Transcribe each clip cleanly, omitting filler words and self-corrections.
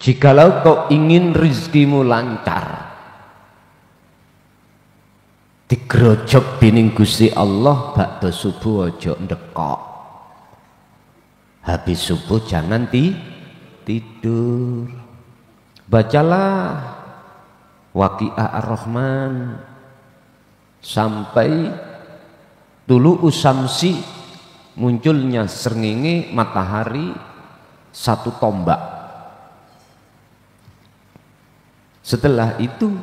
Jikalau kau ingin rizkimu lancar, digrojok dening Gusti Allah bakda subuh ojo ndekok. Habis subuh jangan tidur. Bacalah Waqiah Ar-Rahman sampai tulu usamsi, munculnya srengenge matahari satu tombak. Setelah itu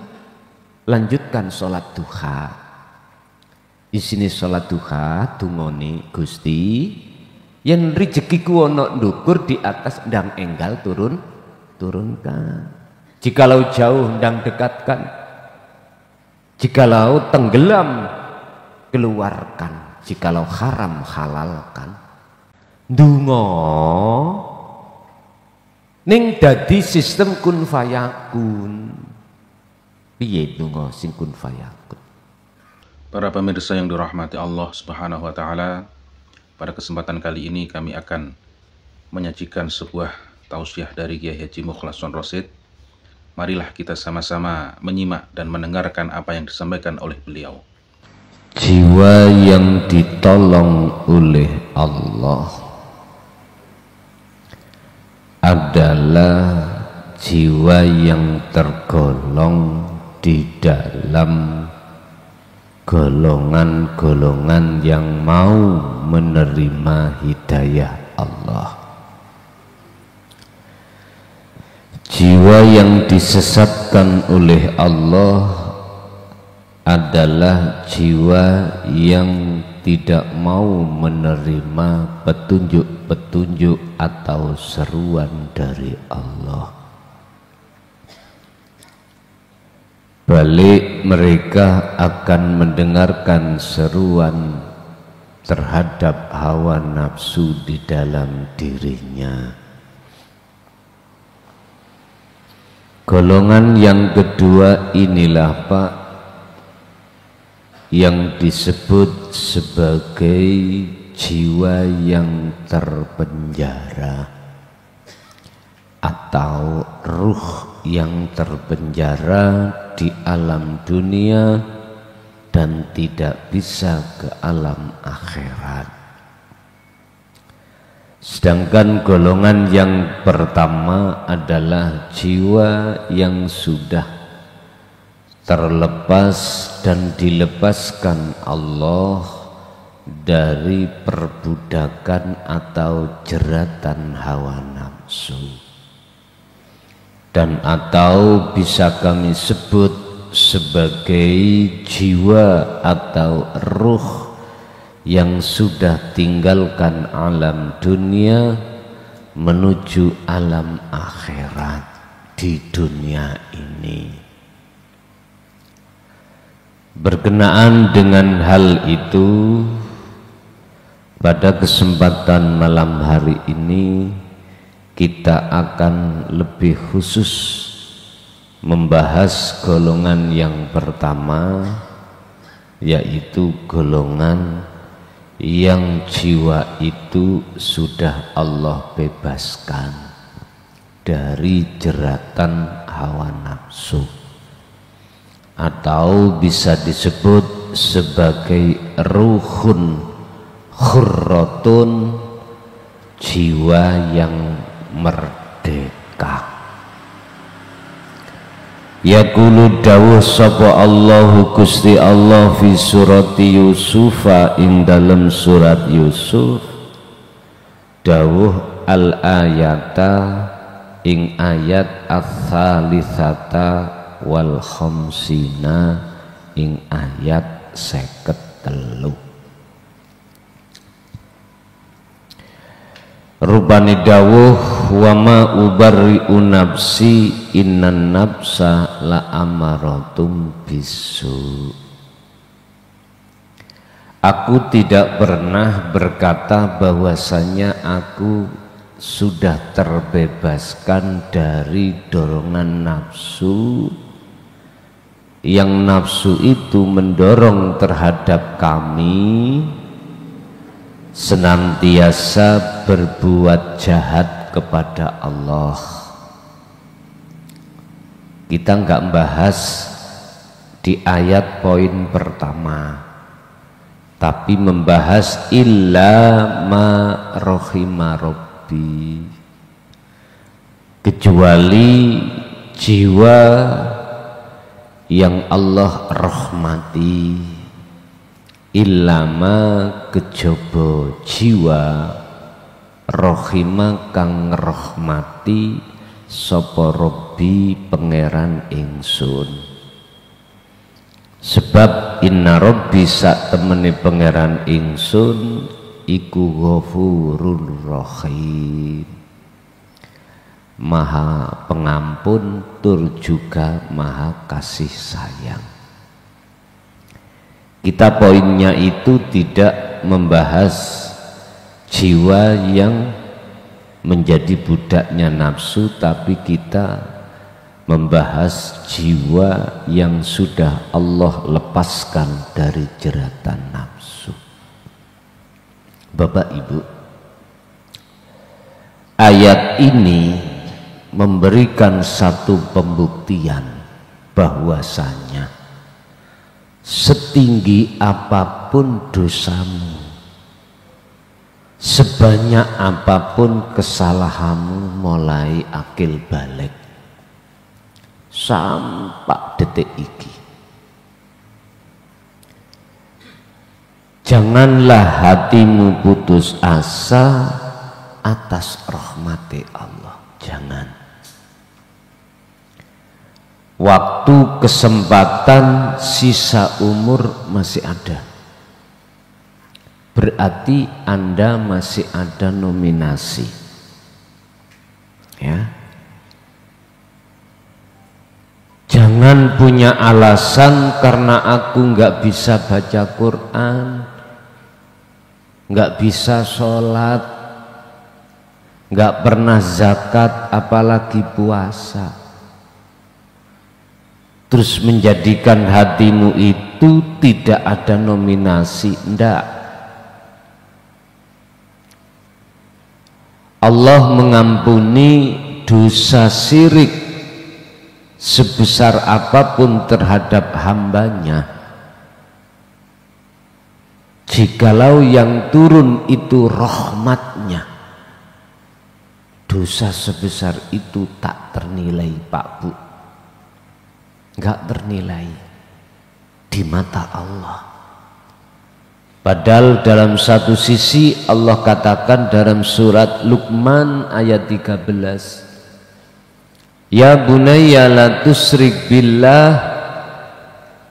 lanjutkan sholat duha. Isine sholat duha dungone Gusti, yen rezekiku ana ndukur di atas ndang enggal turunkan. Jikalau jauh ndang dekatkan. Jikalau tenggelam keluarkan. Jikalau haram halalkan. Ndonga ning dadi sistem kun fayakun. Piye ndonga sing kun fayakun? Para pemirsa yang dirahmati Allah Subhanahu wa taala, pada kesempatan kali ini kami akan menyajikan sebuah tausiah dari Kiai Haji Mukhlason Rosyid. Marilah kita sama-sama menyimak dan mendengarkan apa yang disampaikan oleh beliau. Jiwa yang ditolong oleh Allah adalah jiwa yang tergolong di dalam golongan-golongan yang mau menerima hidayah Allah. Jiwa yang disesatkan oleh Allah adalah jiwa yang tidak mau menerima petunjuk-petunjuk atau seruan dari Allah. Balik mereka akan mendengarkan seruan terhadap hawa nafsu di dalam dirinya. Golongan yang kedua inilah Pak, yang disebut sebagai jiwa yang terpenjara atau ruh yang terpenjara di alam dunia dan tidak bisa ke alam akhirat. Sedangkan golongan yang pertama adalah jiwa yang sudah terlepas dan dilepaskan Allah dari perbudakan atau jeratan hawa nafsu, dan atau bisa kami sebut sebagai jiwa atau ruh yang sudah tinggalkan alam dunia menuju alam akhirat di dunia ini. Berkenaan dengan hal itu, pada kesempatan malam hari ini kita akan lebih khusus membahas golongan yang pertama, yaitu golongan yang jiwa itu sudah Allah bebaskan dari jeratan hawa nafsu, atau bisa disebut sebagai ruhun khurratun, jiwa yang merdeka. Yaqulu dawuh sapa Allahu Gusti Allah fi surati Yusufa ing dalam surat Yusuf, dawuh al ayata ing ayat ats-tsalitsata wal khamsina ing ayat 53. Rupani dawuh wa ma ubarri'u nafsi innan nafsa la amaratum bisu. Aku tidak pernah berkata bahwasanya aku sudah terbebaskan dari dorongan nafsu, yang nafsu itu mendorong terhadap kami senantiasa berbuat jahat kepada Allah. kita nggak bahas di ayat poin pertama, tapi membahas illa ma rohima robbi, kecuali jiwa yang Allah rahmati, illama kejaba jiwa rohima kang rahmati sapa Rabbi pangeran ingsun. Sebab inna Rabbi sak temene pangeran ingsun iku ghafurur rahim, maha pengampun tur juga maha kasih sayang. Kita poinnya itu tidak membahas jiwa yang menjadi budaknya nafsu, tapi kita membahas jiwa yang sudah Allah lepaskan dari jeratan nafsu. Bapak Ibu, ayat ini memberikan satu pembuktian bahwasanya setinggi apapun dosamu, sebanyak apapun kesalahanmu mulai akil balik sampai detik iki, janganlah hatimu putus asa atas rahmati Allah. Jangan. Waktu, kesempatan, sisa umur masih ada, berarti Anda masih ada nominasi, ya. Jangan punya alasan karena aku nggak bisa baca Quran, nggak bisa sholat, nggak pernah zakat, apalagi puasa, terus menjadikan hatimu itu tidak ada nominasi. Ndak. Allah mengampuni dosa syirik sebesar apapun terhadap hambanya, jikalau yang turun itu rahmatnya. Dosa sebesar itu tak ternilai, Pak Bu, nggak ternilai di mata Allah. Padahal dalam satu sisi Allah katakan dalam surat Luqman ayat 13, ya bunayya la tusyrik billah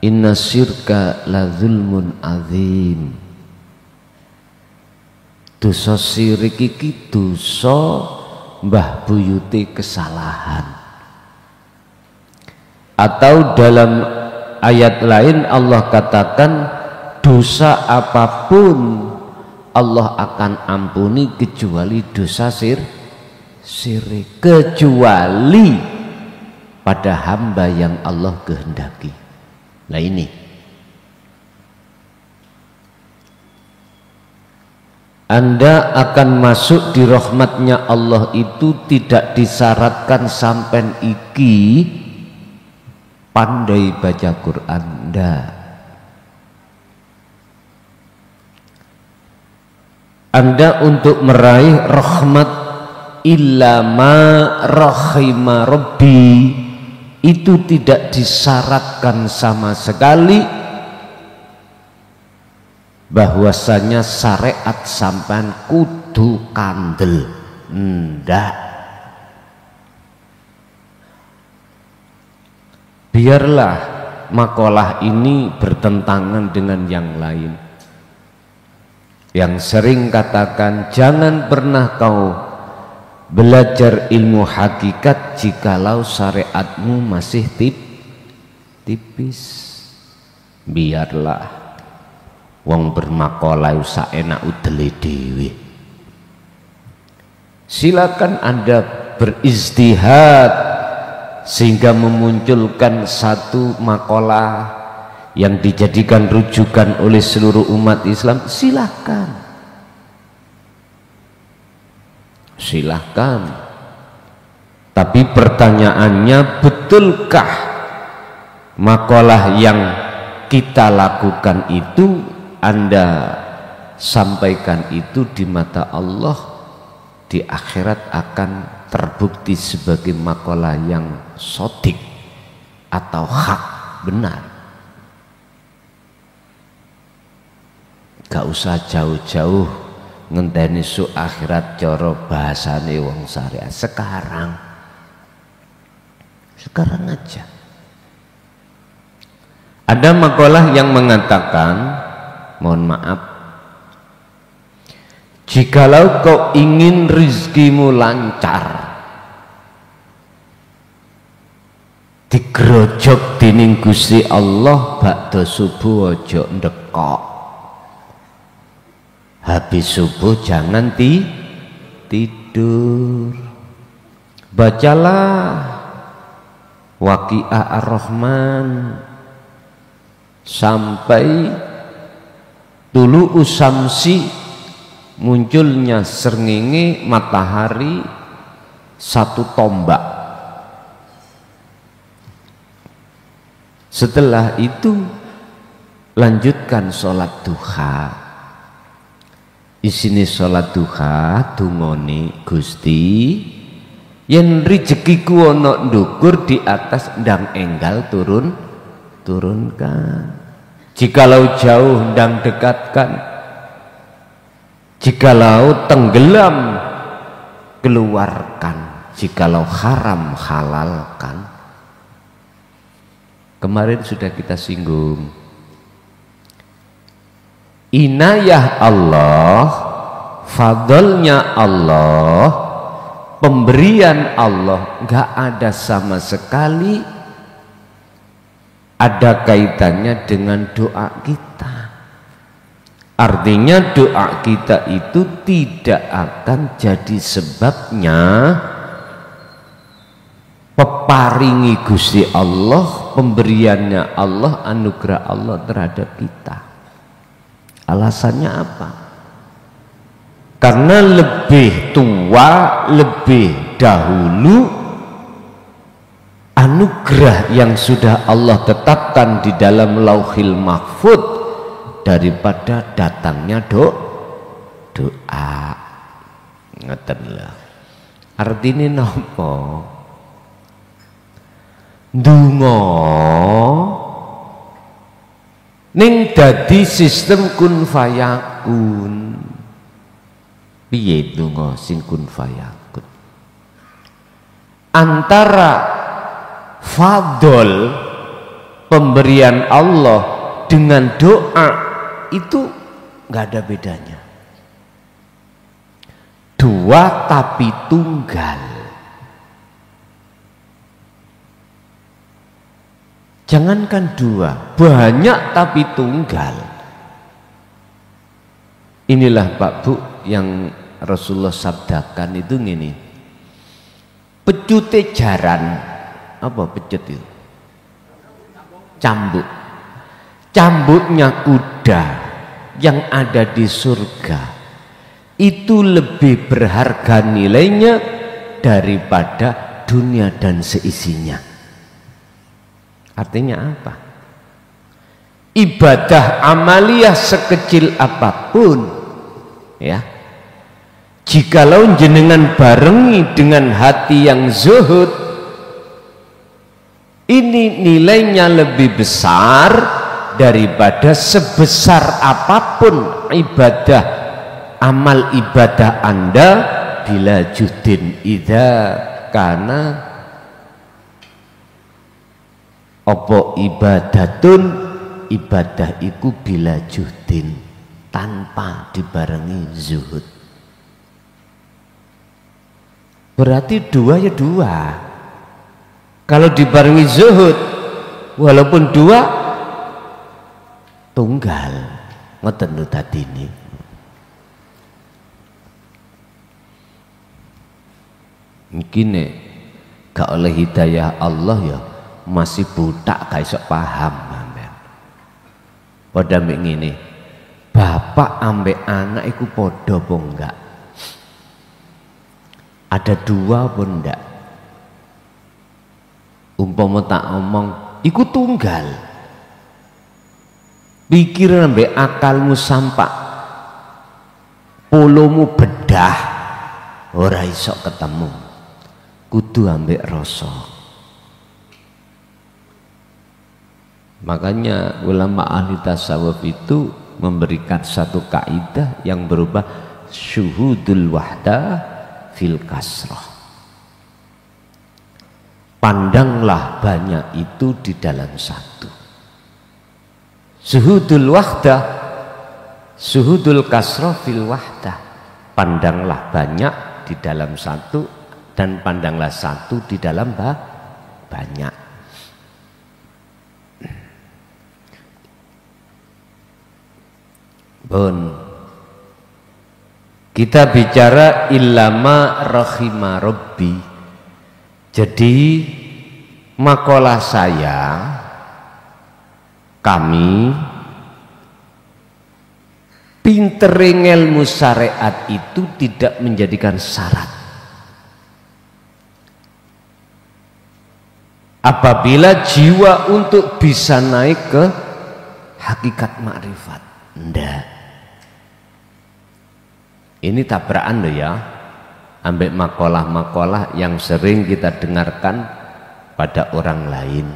inna syirka la zulmun azim. Dosa syirik iki dosa mbah buyute kesalahan. Atau dalam ayat lain Allah katakan dosa apapun Allah akan ampuni kecuali dosa syirik, kecuali pada hamba yang Allah kehendaki. Nah ini Anda akan masuk di rahmatnya Allah itu tidak disyaratkan sampai iki pandai baca Quran. Anda untuk meraih rahmat illa ma rahima Rabbi itu tidak disyaratkan sama sekali bahwasanya syariat sampean kudu kandel. Ndak. Biarlah makalah ini bertentangan dengan yang lain. Yang sering katakan jangan pernah kau belajar ilmu hakikat jikalau syariatmu masih tipis. Biarlah wong bermakalah saenak udele dhewe. Silakan Anda berijtihad sehingga memunculkan satu makalah yang dijadikan rujukan oleh seluruh umat Islam. Silahkan Tapi pertanyaannya, betulkah makalah yang kita lakukan itu, Anda sampaikan itu di mata Allah di akhirat akan terbukti sebagai makalah yang sodik atau hak benar? Gak usah jauh-jauh ngenteni su akhirat cara bahasane wong syariat. Sekarang aja. Ada makalah yang mengatakan, mohon maaf, jikalau kau ingin rizkimu lancar, digrojok dening Gusti Allah bakda subuh ojo ndekok, habis subuh jangan tidur, bacalah Waqiah Ar-Rahman sampai tulu usamsi, munculnya srengenge matahari satu tombak. Setelah itu lanjutkan sholat duha. Isine sholat duha dungone, Gusti yen rezekiku ana ndukur di atas ndang enggal turunkan, jikalau jauh ndang dekatkan, jikalau tenggelam keluarkan, jikalau haram halalkan. Kemarin sudah kita singgung, inayah Allah, fadlnya Allah, pemberian Allah nggak ada sama sekali ada kaitannya dengan doa kita. Artinya doa kita itu tidak akan jadi sebabnya peparingi Gusti Allah, pemberiannya Allah, anugerah Allah terhadap kita. Alasannya apa? Karena lebih tua, lebih dahulu anugerah yang sudah Allah tetapkan di dalam Lauhil Mahfud daripada datangnya doa. Ngeten lah. Artine napa? Ndonga ning dadi sistem kun fayakun. Piye ndonga sing kun fayakun? Antara fadl pemberian Allah dengan doa itu nggak ada bedanya. Dua tapi tunggal. Jangankan dua, banyak tapi tunggal. Inilah Pak Bu yang Rasulullah sabdakan itu gini, pecute jaran, apa pecut itu? Cambuk. Cambuknya kuda yang ada di surga itu lebih berharga nilainya daripada dunia dan seisinya. Artinya apa? Ibadah amaliyah sekecil apapun, ya, jikalau jenengan barengi dengan hati yang zuhud, ini nilainya lebih besar daripada sebesar apapun ibadah, amal ibadah Anda bila judin idza kana opo ibadatun, ibadah iku bila judin, tanpa dibarengi zuhud. Berarti dua ya dua. Kalau dibarengi zuhud, walaupun dua, tunggal. Ngoten lho tadi ini. Mungkin gak oleh hidayah Allah ya, masih butak gak iso paham. Pada ambek ngene, bapak ambek anak iku podo apa enggak? Ada dua pun enggak? umpama tak omong iku tunggal, pikiran ambek akalmu sampak, polomu bedah ora iso ketemu, kudu ambek rasa. Makanya ulama ahli tasawuf itu memberikan satu kaidah yang berubah syuhudul wahdah fil kasrah. Pandanglah banyak itu di dalam satu. Syuhudul wahdah, syuhudul kasrah fil wahdah. Pandanglah banyak di dalam satu dan pandanglah satu di dalam banyak. Kita bicara illama rahima rabbi. Jadi makalah saya, kami pinter ilmu syariat itu tidak menjadikan syarat. Apabila jiwa untuk bisa naik ke hakikat makrifat, ndak. Ini tabrakan loh ya, ambek makalah-makalah yang sering kita dengarkan pada orang lain.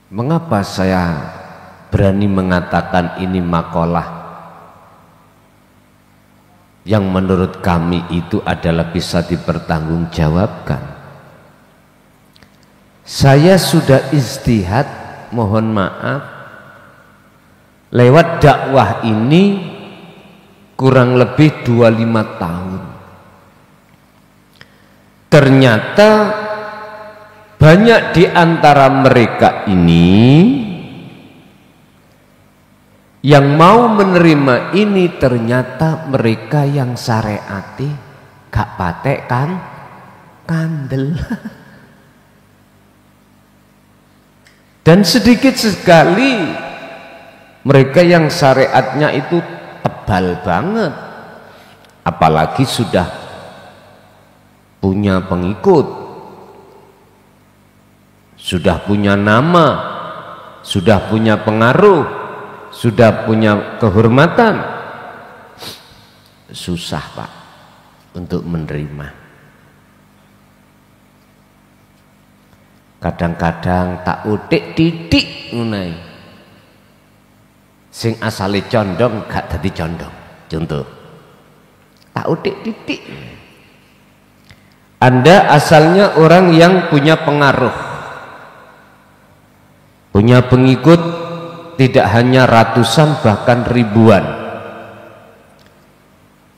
Mengapa saya berani mengatakan ini makalah yang menurut kami itu adalah bisa dipertanggungjawabkan? Saya sudah ijtihad, mohon maaf, lewat dakwah ini kurang lebih 25 tahun. Ternyata banyak di antara mereka ini yang mau menerima ini ternyata mereka yang syariati gak patek kan kandel. Dan sedikit sekali mereka yang syariatnya itu tebal banget, apalagi sudah punya pengikut, sudah punya nama, sudah punya pengaruh, sudah punya kehormatan. Susah Pak untuk menerima. Kadang-kadang tak utik titik ngunai. Sing asale condong gak dadi condong. Contoh, tak utik titik. Anda asalnya orang yang punya pengaruh, punya pengikut tidak hanya ratusan bahkan ribuan.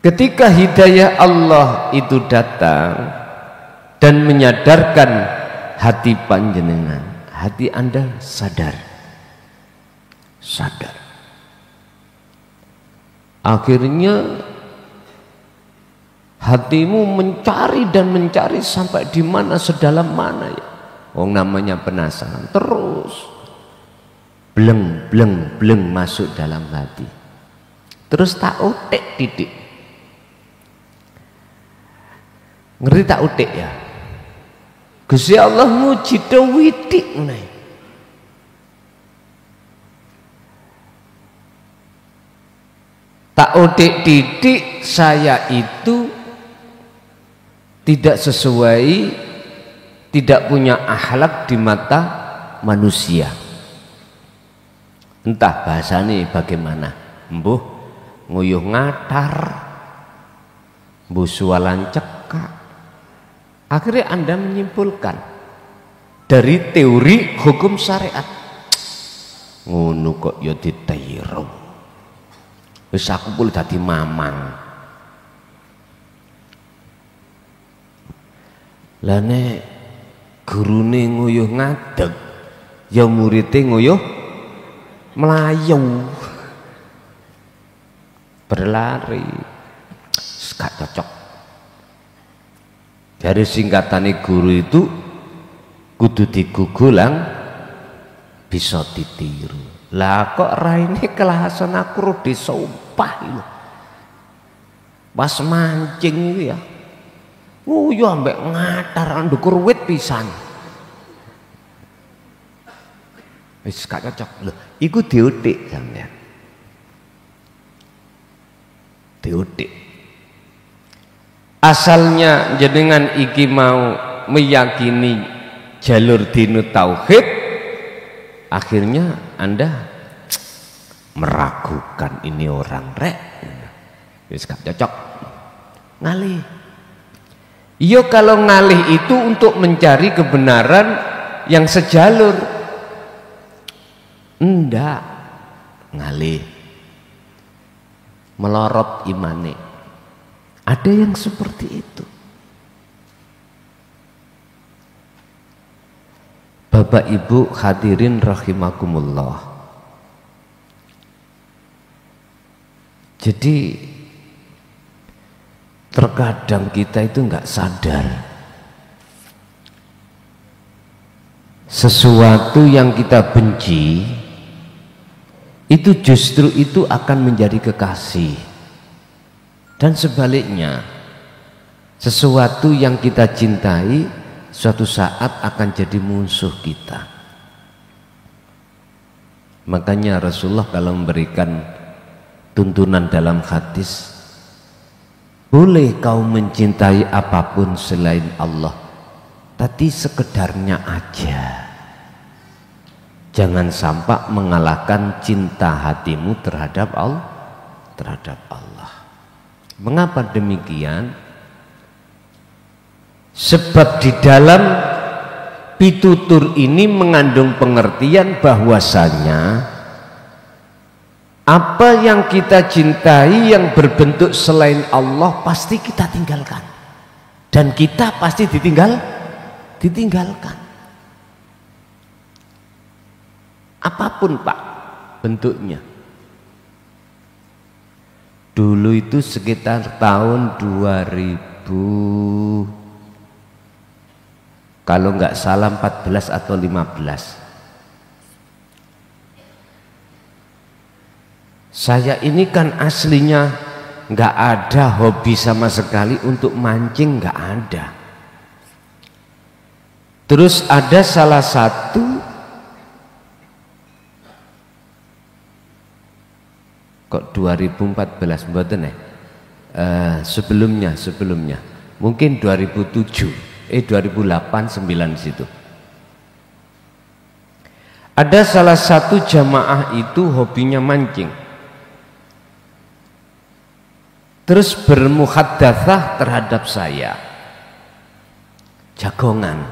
Ketika hidayah Allah itu datang dan menyadarkan hati panjenengan, hati Anda sadar. Akhirnya hatimu mencari dan mencari sampai di mana, sedalam mana ya. Oh, namanya penasaran, terus bleng masuk dalam hati. Terus tak utik titik. Ngerti tak utik ya? Gusti Allah nguji witik nih. Tak utik titik, saya itu tidak sesuai, tidak punya akhlak di mata manusia. Entah bahasanya bagaimana, mbuh nguyuh ngatar, mbuh sualan cekak. Akhirnya Anda menyimpulkan dari teori hukum syariat, ngono kok ya ditiru. Wis aku pun dadi mamang. Lah nek gurune nguyuh ngadeg, ya muridé nguyuh melayu. Berlari. Gak cocok. Dari singkatane guru itu kudu digugulang bisa ditiru. Lah kok raine kelasan aku disumpah lho. Pas mancing itu ya. Yo ambek ngatar ndukur wit pisan. Wis gak cocok lho, iku diutik sampean. Diutik. Asalnya jenengan iki mau meyakini jalur dinu tauhid, akhirnya Anda meragukan ini orang rek. Wis gak cocok. Ngalih. Iya kalau ngalih itu untuk mencari kebenaran yang sejalur. Enggak, ngalih melorot imane. Ada yang seperti itu. Bapak Ibu hadirin rahimakumullah. Jadi terkadang kita itu enggak sadar sesuatu yang kita benci itu justru itu akan menjadi kekasih, dan sebaliknya sesuatu yang kita cintai suatu saat akan jadi musuh kita. Makanya Rasulullah kalau memberikan tuntunan dalam hadis, boleh kau mencintai apapun selain Allah, tapi sekedarnya aja. Jangan sampai mengalahkan cinta hatimu terhadap Allah. Mengapa demikian? Sebab di dalam pitutur ini mengandung pengertian bahwasanya apa yang kita cintai yang berbentuk selain Allah pasti kita tinggalkan, dan kita pasti ditinggalkan. Apapun Pak bentuknya. Dulu itu sekitar tahun 2000, kalau nggak salah 14 atau 15. Saya ini kan aslinya nggak ada hobi sama sekali untuk mancing, nggak ada. Terus ada salah satu, kok 2014 mboten sebelumnya mungkin 2007 2008 9 di situ. Ada salah satu jamaah itu hobinya mancing, terus bermuhaddatsah terhadap saya, jagongan.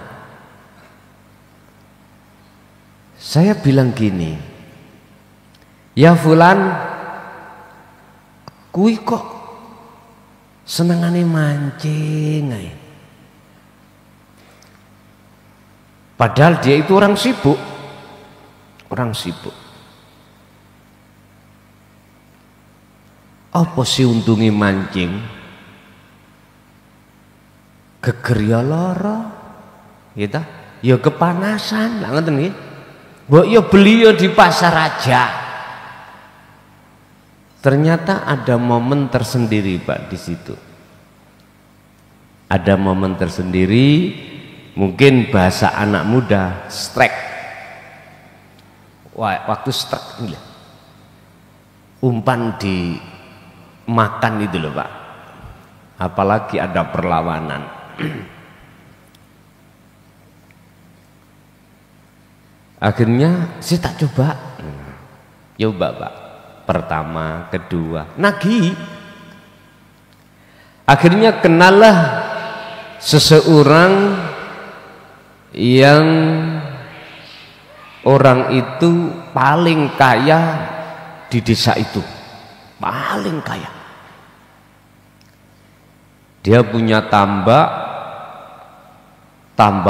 Saya bilang gini, ya fulan, kui kok senengane mancing ae. Padahal dia itu orang sibuk. Apa sih untungi mancing? Geger ya lara, gitu. Ya kepanasan, lah ngoten nggih. Mbok ya beli ya di pasar aja. Ternyata ada momen tersendiri Pak di situ. Ada momen tersendiri, mungkin bahasa anak muda, strike. Waktu strike, umpan dimakan itu loh Pak. Apalagi ada perlawanan. Akhirnya saya tak coba. Coba Pak. Pertama, kedua, nagih. Akhirnya kenalah seseorang yang orang itu paling kaya di desa itu, paling kaya. Dia punya tambak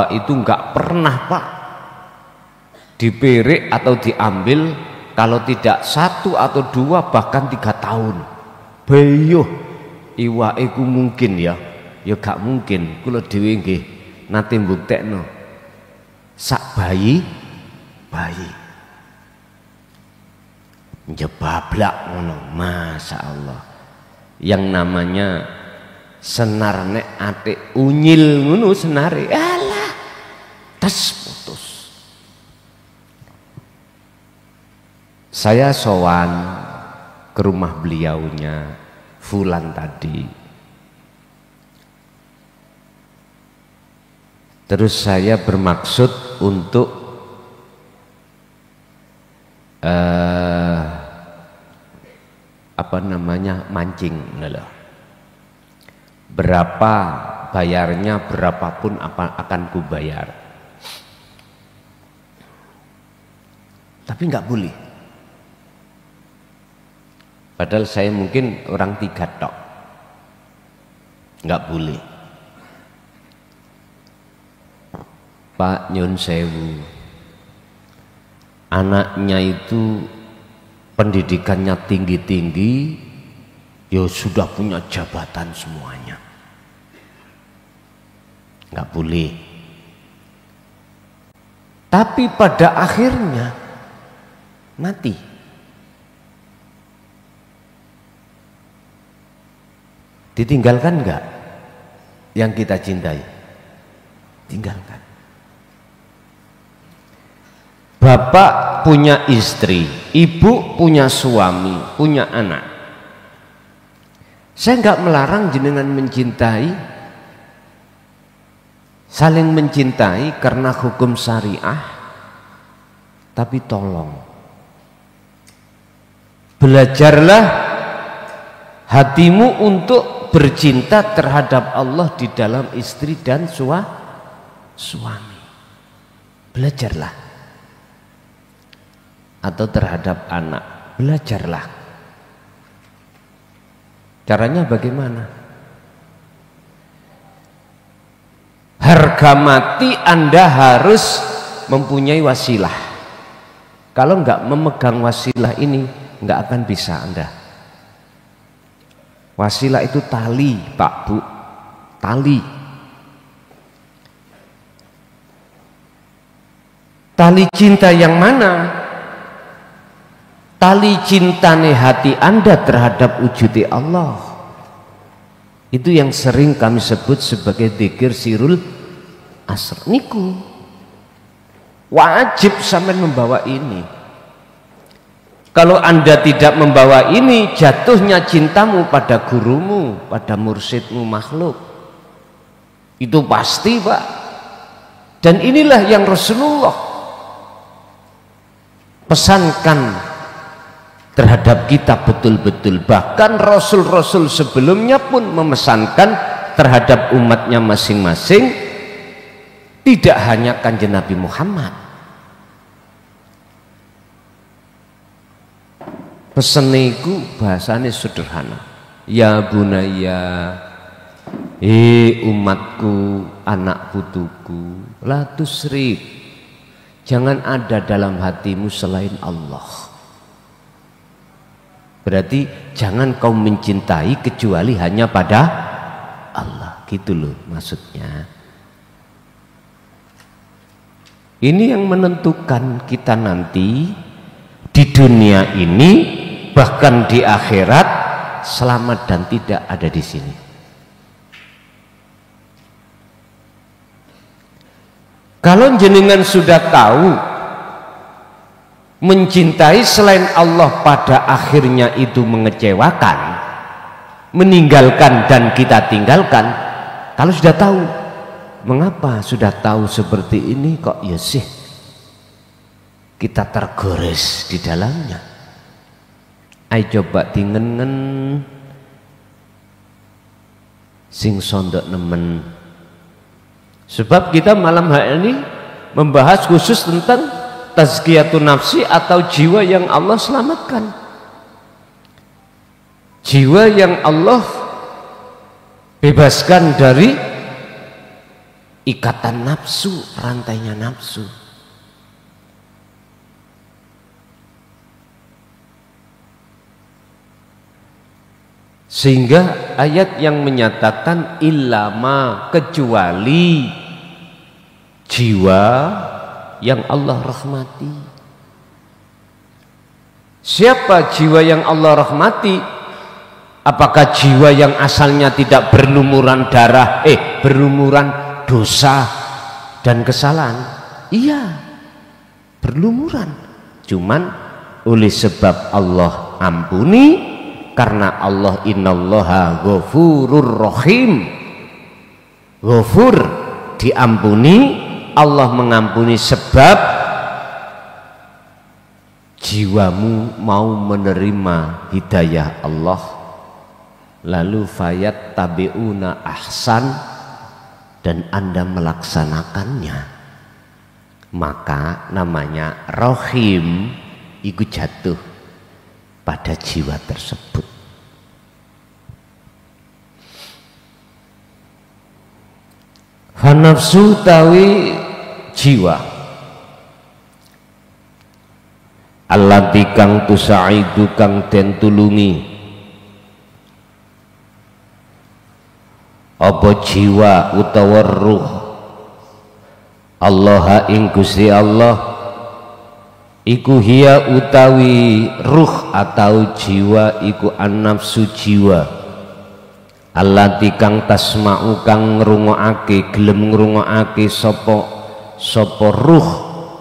itu nggak pernah Pak diperik atau diambil, kalau tidak 1 atau 2 bahkan 3 tahun. Bayuh iwake ku mungkin ya gak mungkin. Kula dhewe nggih nate mbuktekno sak bayi njebablak ngono, Masya Allah. Yang namanya senar nek atik unyil ngono senare alah tes putus. Saya sowan ke rumah beliaunya Fulan tadi, terus saya bermaksud untuk mancing loh. Berapa bayarnya, berapapun akan ku bayar. Tapi nggak boleh. Padahal saya mungkin orang 3 tok. Nggak boleh. Pak nyun sewu, anaknya itu pendidikannya tinggi-tinggi, ya sudah punya jabatan semuanya. Nggak boleh. Tapi pada akhirnya mati. Ditinggalkan enggak yang kita cintai? Tinggalkan. Bapak punya istri, ibu punya suami, punya anak. Saya enggak melarang jenengan mencintai, saling mencintai karena hukum syariah, tapi tolong belajarlah hatimu untuk bercinta terhadap Allah di dalam istri dan suami. Belajarlah. Atau terhadap anak, belajarlah. Caranya bagaimana? Harga mati Anda harus mempunyai wasilah. Kalau enggak memegang wasilah ini, enggak akan bisa Anda. Wasilah itu tali, Pak Bu, tali. Tali cinta yang mana? Tali cintane hati Anda terhadap wujudi Allah. Itu yang sering kami sebut sebagai dzikir sirul asr. Niku wajib sampai membawa ini. Kalau Anda tidak membawa ini, jatuhnya cintamu pada gurumu, pada mursyidmu makhluk. Itu pasti, Pak. Dan inilah yang Rasulullah pesankan terhadap kita betul-betul. Bahkan Rasul-Rasul sebelumnya pun memesankan terhadap umatnya masing-masing, tidak hanya Kanjeng Nabi Muhammad. Peseniku bahasanya sederhana. Ya bunaya, umatku, anak putuku, la tusrif, jangan ada dalam hatimu selain Allah. Berarti jangan kau mencintai kecuali hanya pada Allah. Gitu loh maksudnya. Ini yang menentukan kita nanti di dunia ini, bahkan di akhirat, selamat dan tidak ada di sini. Kalau jenengan sudah tahu mencintai selain Allah pada akhirnya itu mengecewakan, meninggalkan dan kita tinggalkan, kalau sudah tahu, mengapa sudah tahu seperti ini kok ya sih kita tergores di dalamnya? Ayo coba tingengen sing sondok nemen. Sebab kita malam hari ini membahas khusus tentang tazkiyatun nafsi atau jiwa yang Allah selamatkan. Jiwa yang Allah bebaskan dari ikatan nafsu, rantainya nafsu. Sehingga ayat yang menyatakan illama, kecuali jiwa yang Allah rahmati. Siapa jiwa yang Allah rahmati? Apakah jiwa yang asalnya tidak berlumuran darah, berlumuran dosa dan kesalahan? Iya, berlumuran. Cuman oleh sebab Allah ampuni, karena Allah innallaha ghafurur rahim. Ghafur diampuni, Allah mengampuni sebab jiwamu mau menerima hidayah Allah, lalu fayat tabiuna ahsan, dan Anda melaksanakannya, maka namanya rohim, ikut jatuh pada jiwa tersebut. Fanafsu tawi jiwa allati kang tusaidu kang den tulungi, apa jiwa utawa ruh Allah ing Gusti Allah, iku hiya utawi ruh atau jiwa iku an-nafsu jiwa, allati kang tasma'u kang ngrungokake, gelem ngrungokake sapa ruh,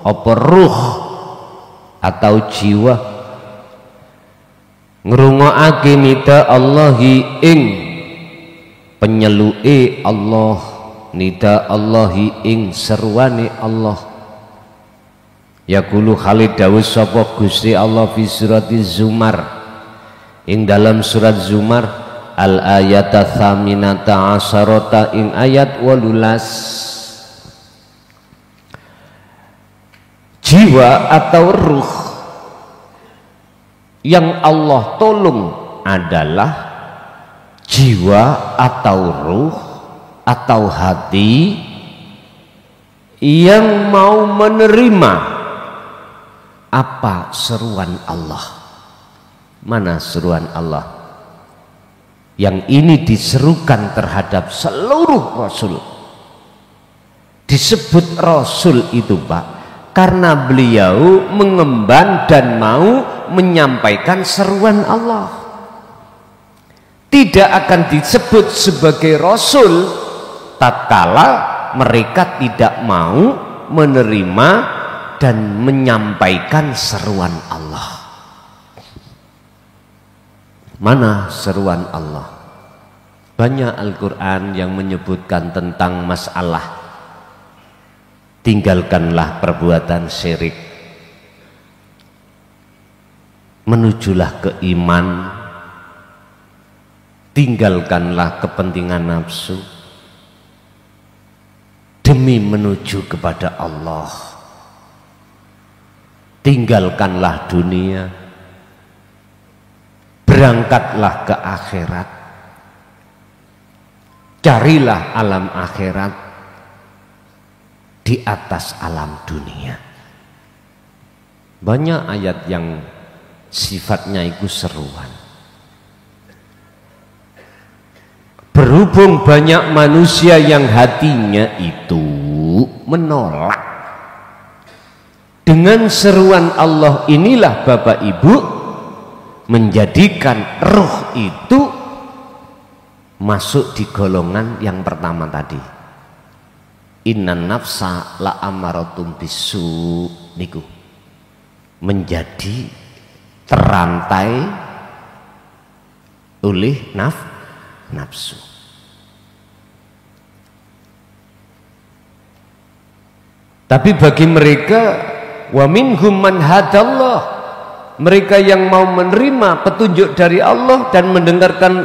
apa ruh atau jiwa ngrungokake nida Allahi ing penyeluke Allah, nida Allahi ing seruane Allah. Yaqulu Khalid dawuh sapa Gusti Allah fi suratiz Zumar, ing dalam surat Zumar al ayata tsaminata asharata ing ayat 18. Jiwa atau ruh yang Allah tolong adalah jiwa atau ruh atau hati yang mau menerima apa seruan Allah. Mana seruan Allah? Yang ini diserukan terhadap seluruh Rasul. Disebut Rasul itu Pak, karena beliau mengemban dan mau menyampaikan seruan Allah. Tidak akan disebut sebagai Rasul tatkala mereka tidak mau menerima dan menyampaikan seruan Allah. Mana seruan Allah? Banyak Al-Quran yang menyebutkan tentang masalah tinggalkanlah perbuatan syirik, menujulah ke iman, tinggalkanlah kepentingan nafsu demi menuju kepada Allah, tinggalkanlah dunia, berangkatlah ke akhirat, carilah alam akhirat di atas alam dunia. Banyak ayat yang sifatnya itu seruan. Berhubung banyak manusia yang hatinya itu menolak, dengan seruan Allah inilah Bapak Ibu menjadikan ruh itu masuk di golongan yang pertama tadi. Innan nafsa la amaratum bisu, niku menjadi terantai oleh nafsu. Tapi bagi mereka wa minhum man hadallah, mereka yang mau menerima petunjuk dari Allah dan mendengarkan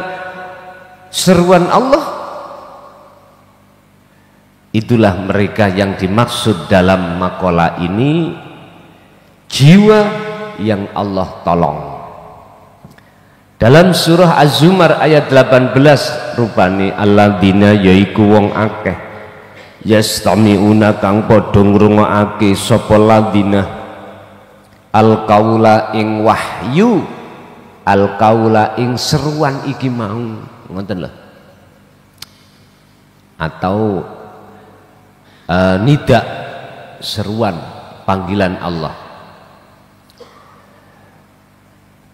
seruan Allah, itulah mereka yang dimaksud dalam makalah ini, jiwa yang Allah tolong. Dalam surah Az-Zumar ayat 18, rupani alladzina yaiku wong akeh yastami'una kang padha ngrungokake sapa ladzina al-qaula ing wahyu, al-qaula ing seruan iki mau, ngoten lho, atau nida, seruan panggilan Allah.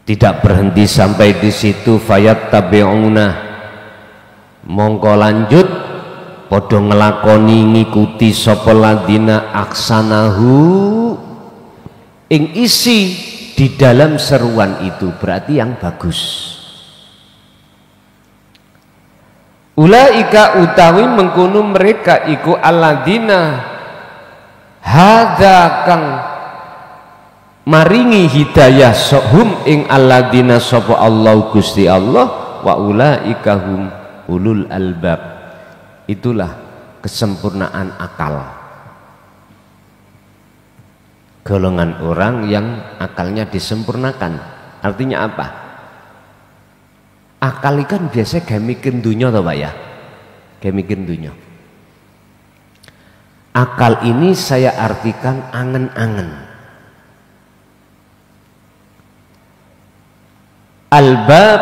Tidak berhenti sampai di situ, fayattabi'una, mongko lanjut padha nglakoni ngikuti sapa ladina aksanahu ing isi di dalam seruan itu, berarti yang bagus. Ulaika utawi mengkono mereka iku alladzina hadza kang maringi hidayah sohum ing alladzina sapa Allah Gusti Allah, wa ulaika hum ulul albab, itulah kesempurnaan akal, golongan orang yang akalnya disempurnakan. Artinya apa? Akal kan biasa gak mikir dunia toh Pak ya, gak mikir dunia. Akal ini saya artikan angen-angen. Albab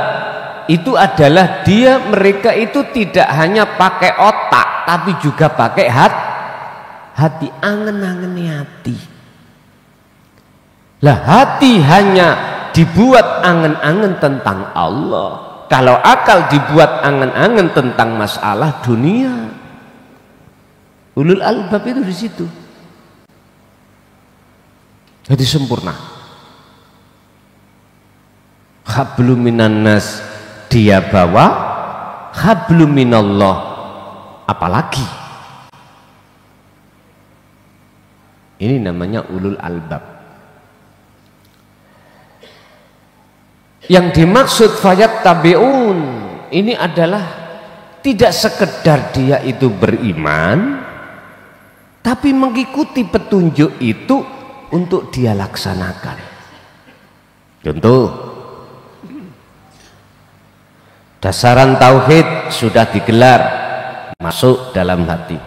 itu adalah dia, mereka itu tidak hanya pakai otak tapi juga pakai hati, angen-angen hati. Lah hati hanya dibuat angen-angen tentang Allah. Kalau akal dibuat angen-angen tentang masalah dunia. Ulul albab itu di situ. Jadi sempurna. Hablum minan nas dia bawa, hablum minallah apalagi. Ini namanya ulul albab. Yang dimaksud fayattabi'un ini adalah tidak sekedar dia itu beriman, tapi mengikuti petunjuk itu untuk dia laksanakan. Contoh, dasaran tauhid sudah digelar, masuk dalam hati.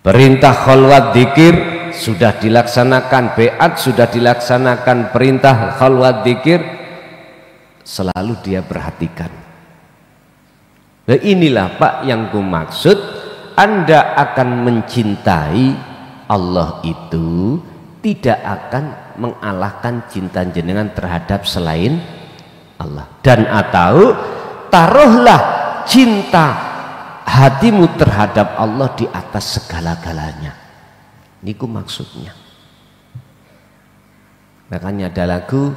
Perintah khalwat dzikir sudah dilaksanakan, beat sudah dilaksanakan, perintah khalwat dzikir selalu dia perhatikan. Nah inilah Pak yang ku maksud, Anda akan mencintai Allah itu tidak akan mengalahkan cinta jenengan terhadap selain Allah. Dan atau taruhlah cinta hatimu terhadap Allah di atas segala-galanya. Niku maksudnya. Makanya ada lagu,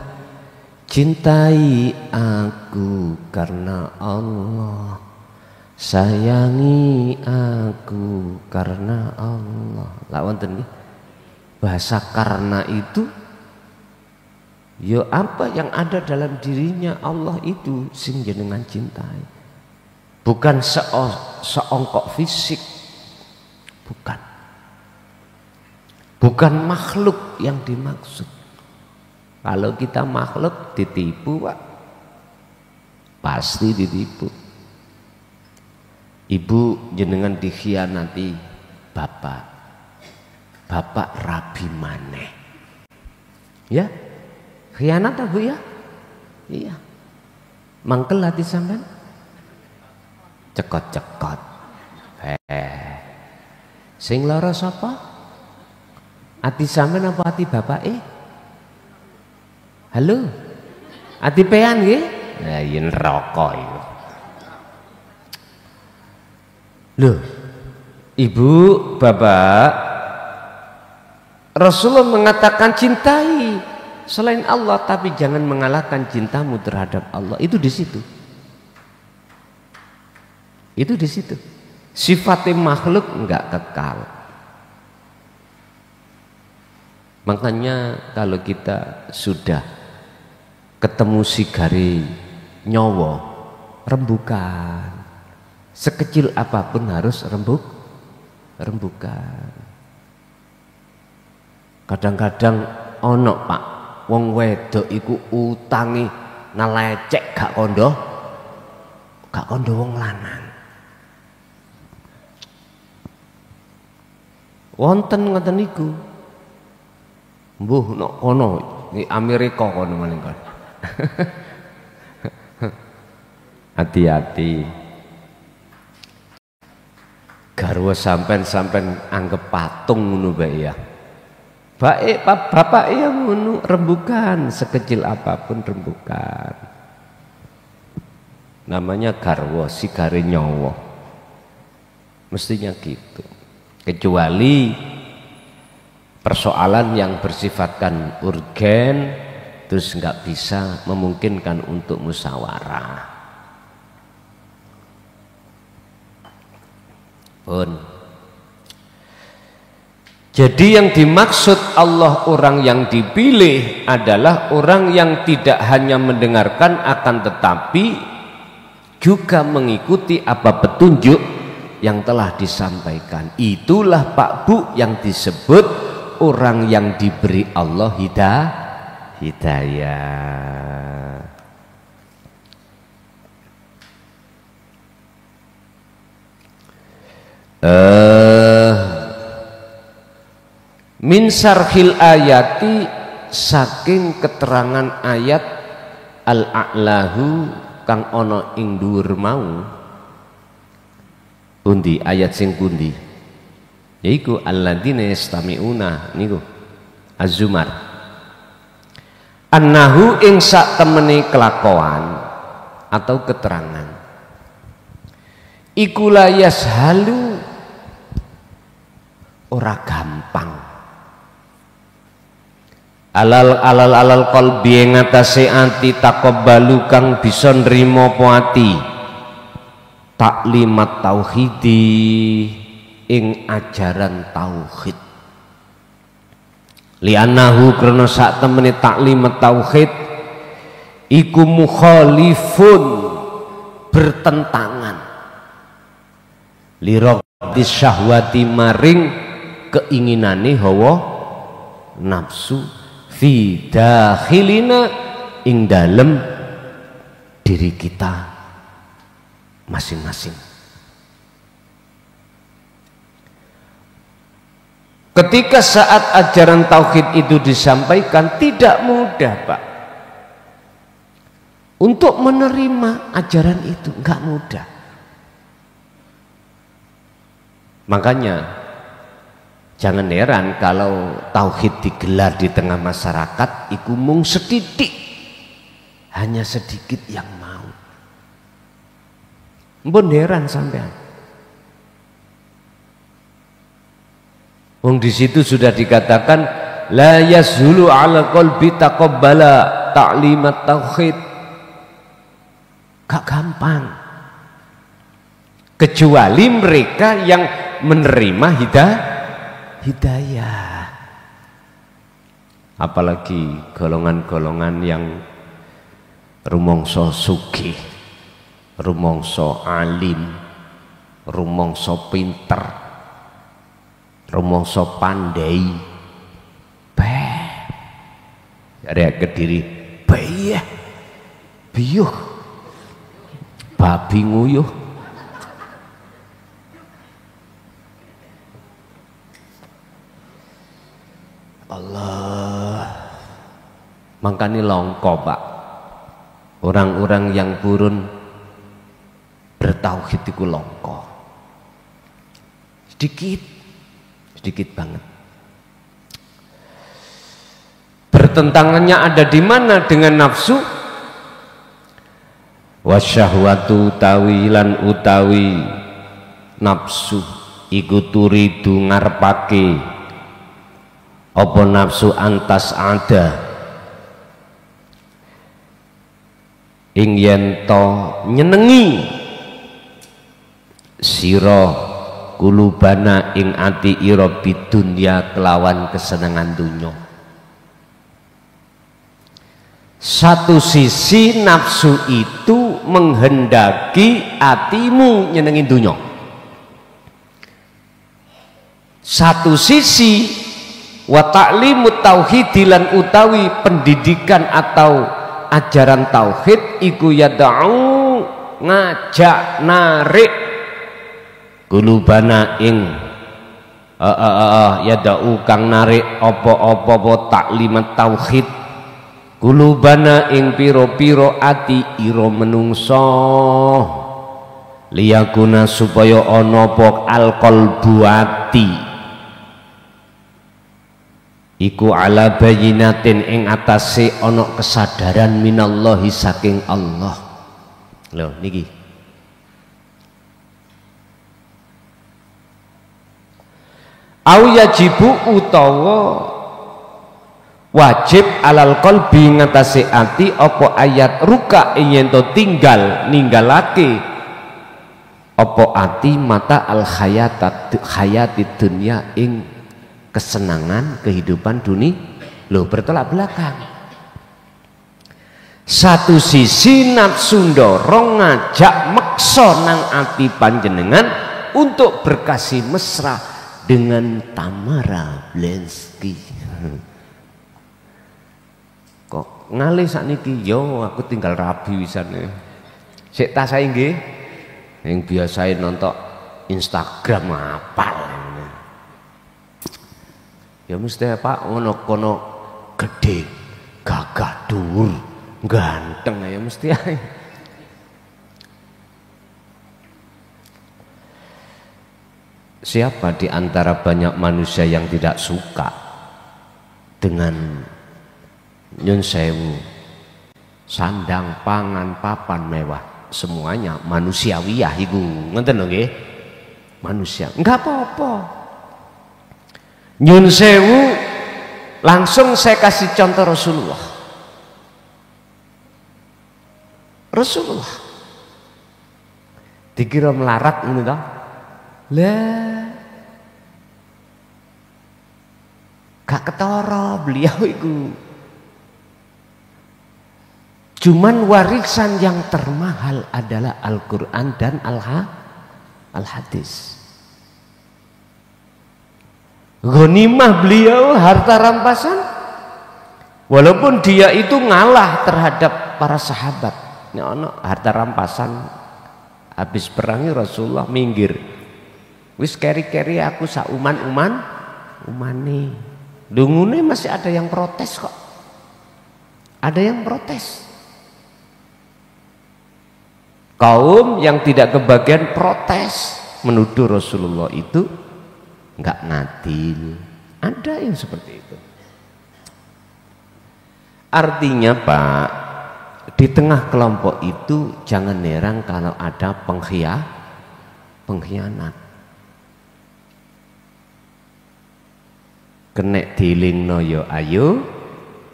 cintai aku karena Allah, sayangi aku karena Allah. Lawan tadi bahasa karena itu, yo apa yang ada dalam dirinya Allah itu sing jenengan cintai. Bukan seongkok fisik, bukan. Bukan makhluk yang dimaksud. Kalau kita makhluk ditipu Pak, pasti ditipu. Ibu jenengan dikhianati bapak, bapak rabi maneh, ya khianat Bu ya, iya. Mangkel hati sampean, cekot-cekot. Sing lara sapa? Hati sampean apa hati bapak? Halo, hati pean nggih? Nah, yen rokok itu. Loh, ibu, bapak, Rasulullah mengatakan cintai selain Allah, tapi jangan mengalahkan cintamu terhadap Allah. Itu di situ. Itu di situ. Sifatnya makhluk enggak kekal. Makanya kalau kita sudah ketemu sigari nyowo, rembukan. Sekecil apapun harus rembukan. Kadang-kadang ono Pak, wong wedok iku utangi nalecek gak kondo wong lanang. Wonten ngoten niku. Mbuh nok kono di Amerika kono maling kon. Hati-hati. Garwa sampean anggap patung ngono bae ya. Bapak yang rembukan, sekecil apapun rembukan. Namanya garwa, sigare nyawa. Mestinya gitu. Kecuali persoalan yang bersifatkan urgen, terus nggak bisa memungkinkan untuk musyawarah. Jadi yang dimaksud Allah orang yang dipilih adalah orang yang tidak hanya mendengarkan akan tetapi juga mengikuti apa petunjuk yang telah disampaikan. Itulah Pak Bu yang disebut orang yang diberi Allah hidayah. Min sarhil ayati, saking keterangan ayat al-a'lahu kang ana ing dhuwur mau. Pundi ayat sing pundi? Yaiku alladzina yastami'una niku Az-Zumar. Annahu ing sak temene kelakuan atau keterangan iku la yashalu, ora gampang. Alal qalbi ngatasé ati takobbalu kang bisa nrimo apa ati taklimat tauhidi ing ajaran tauhid. Li'annahu krana sak temene taklimat tauhid iku mukhalifun, bertentangan liraqdi syahwati, maring keinginane hawa nafsu, fi dakhilina ing dalem diri kita masing-masing. Ketika saat ajaran tauhid itu disampaikan, tidak mudah Pak untuk menerima ajaran itu, enggak mudah. Makanya jangan heran kalau tauhid digelar di tengah masyarakat iku mung setitik, hanya sedikit yang mau. Mpun heran sampean. Wong di situ sudah dikatakan la yazhulu ala qalbi taqabbala ta'limat tauhid. Gak gampang. Kecuali mereka yang menerima hidayah. Apalagi golongan-golongan yang rumangsa sugih, rumangsa alim, rumangsa pinter, rumangsa pandai, arek Kediri bayah biyuh babi nguyuh. Allah, makanya longko Pak orang-orang yang purun bertauhid itu longko, sedikit banget. Bertentangannya ada di mana dengan nafsu? Wasyahwatu tawilan utawi nafsu iku turidu ngarepake apa nafsu antas ada ing yen to nyenengi sira kulubana ing ati ira bidunya kelawan kesenangan dunya. Satu sisi nafsu itu menghendaki atimu nyenengin dunya, satu sisi wa ta'limut tauhid lan utawi pendidikan atau ajaran tauhid iku yad'u ngajak narik kulubana ing yad'u kang narik apa-apa taklimat tauhid kulubana ing piro-piro ati ira menungso liyakuna supaya ana apa alqalbu ati iku ala bayinatin ing atase ana kesadaran minallahi saking Allah. Lho niki au yajibu utawa wajib alal qalbi ngatasi ati apa ayat ruka yen to tinggal ninggalake apa ati mata al hayati dunya ing kesenangan kehidupan dunia. Loh bertolak belakang. Satu sisi nafsu ndorong ngajak meksa nang ati panjenengan untuk berkasih mesra dengan Tamara Blensky. Kok ngalih sakniki yo aku tinggal rabi wisane. Sik tas sae nggih. Yang biasain nonton Instagram apal. Ya mesti Pak ono kono gede, gagah dhuwur, ganteng ya mesti ae. Siapa di antara banyak manusia yang tidak suka dengan nyun sewu sandang pangan papan mewah, semuanya manusiawiyah iku ngoten lho nggih. Manusia enggak apa-apa. Nyun sewu langsung saya kasih contoh Rasulullah dikira melarat ini toh lah gak ketara beliau itu cuman warisan yang termahal adalah Al-Quran dan Al-Hadis. Ghanimah beliau harta rampasan, walaupun dia itu ngalah terhadap para sahabat. Ini ono harta rampasan habis perangi Rasulullah minggir. Wis keri-keri aku sak umane. Dungune masih ada yang protes kok. Ada yang protes. Kaum yang tidak kebagian protes menuduh Rasulullah itu enggak ngadil. Ada yang seperti itu. Artinya Pak, di tengah kelompok itu jangan heran kalau ada pengkhianat. Kenek dilingno yo ayo,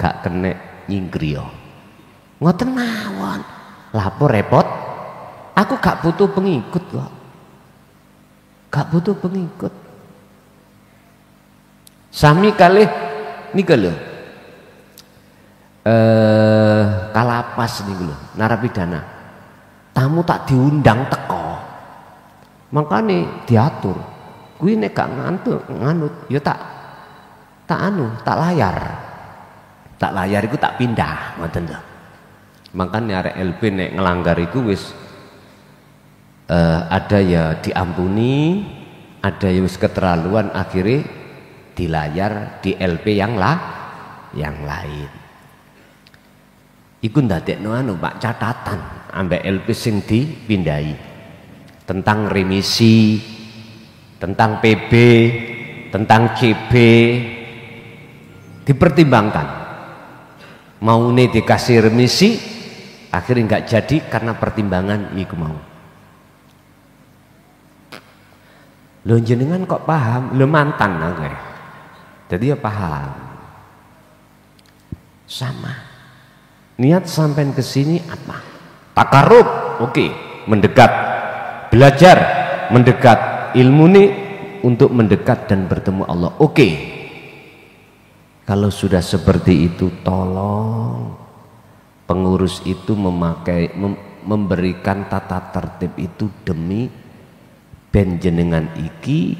gak kenek nyingkriyo. Ngoten mawon. Lapor repot. Aku gak butuh pengikut kok. Gak butuh pengikut. Sami kalih nika lho. Kalapas niku lho, narapidana. Tamu tak diundang teko. Makane diatur. Kuwi nek gak nganut ya tak layar. Tak layar iku tak pindah, ngoten lho. Makane arek LP nek ngelanggar iku wis ada ya diampuni, ada yang wis keterlaluan akhirnya di layar di LP yang lain. Iku ndadekno anu Pak catatan ambek LP sing dipindahi tentang remisi, tentang PB, tentang CB dipertimbangkan. Maune dikasih remisi akhirnya nggak jadi karena pertimbangan iku mau. Lho jenengan kok paham? Lho mantan aku ya. Jadi ya paham. Sama. Niat sampai ke sini apa? Takarub, oke, mendekat. Belajar, mendekat. Ilmu ini untuk mendekat dan bertemu Allah. Oke. Kalau sudah seperti itu, tolong pengurus itu memberikan tata tertib itu demi ben jenengan iki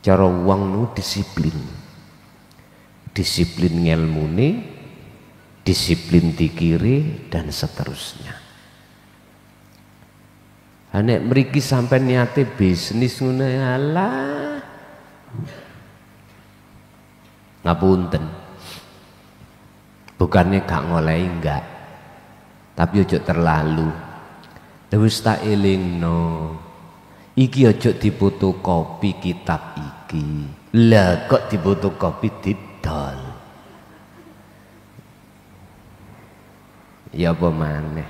cara wong nu disiplin ngelmune, disiplin dikiri dan seterusnya. Nek mriki sampai niate bisnis ngono alah ngapunten, bukannya gak ngolehi enggak, tapi ojo terlalu. Wis tak elingno iki ojo difotokopi kitab iki. Lah kok difotokopi didol. Ya apa maneh.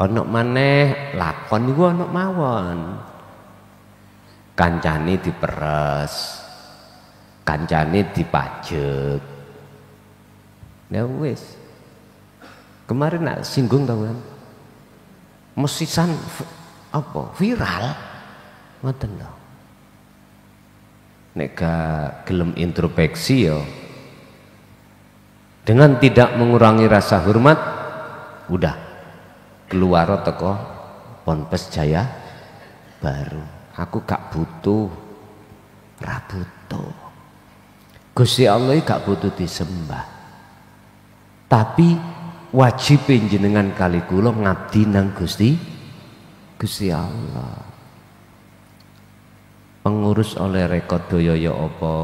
Ana maneh lakon iku ana mawon. Kancane diperes, kancane dipajek. Ya wis. Kemarin nak singgung tau kan. Mesisan apa viral ngoten lho. Nek gak gelem introspeksi ya dengan tidak mengurangi rasa hormat udah keluar teko Ponpes Jaya Baru. Aku gak butuh, ra butuh. Gusti Allah gak butuh disembah. Tapi wajib jenengan kali kula ngabdi nang Gusti Allah. Pengurus oleh rekod doyoyo apa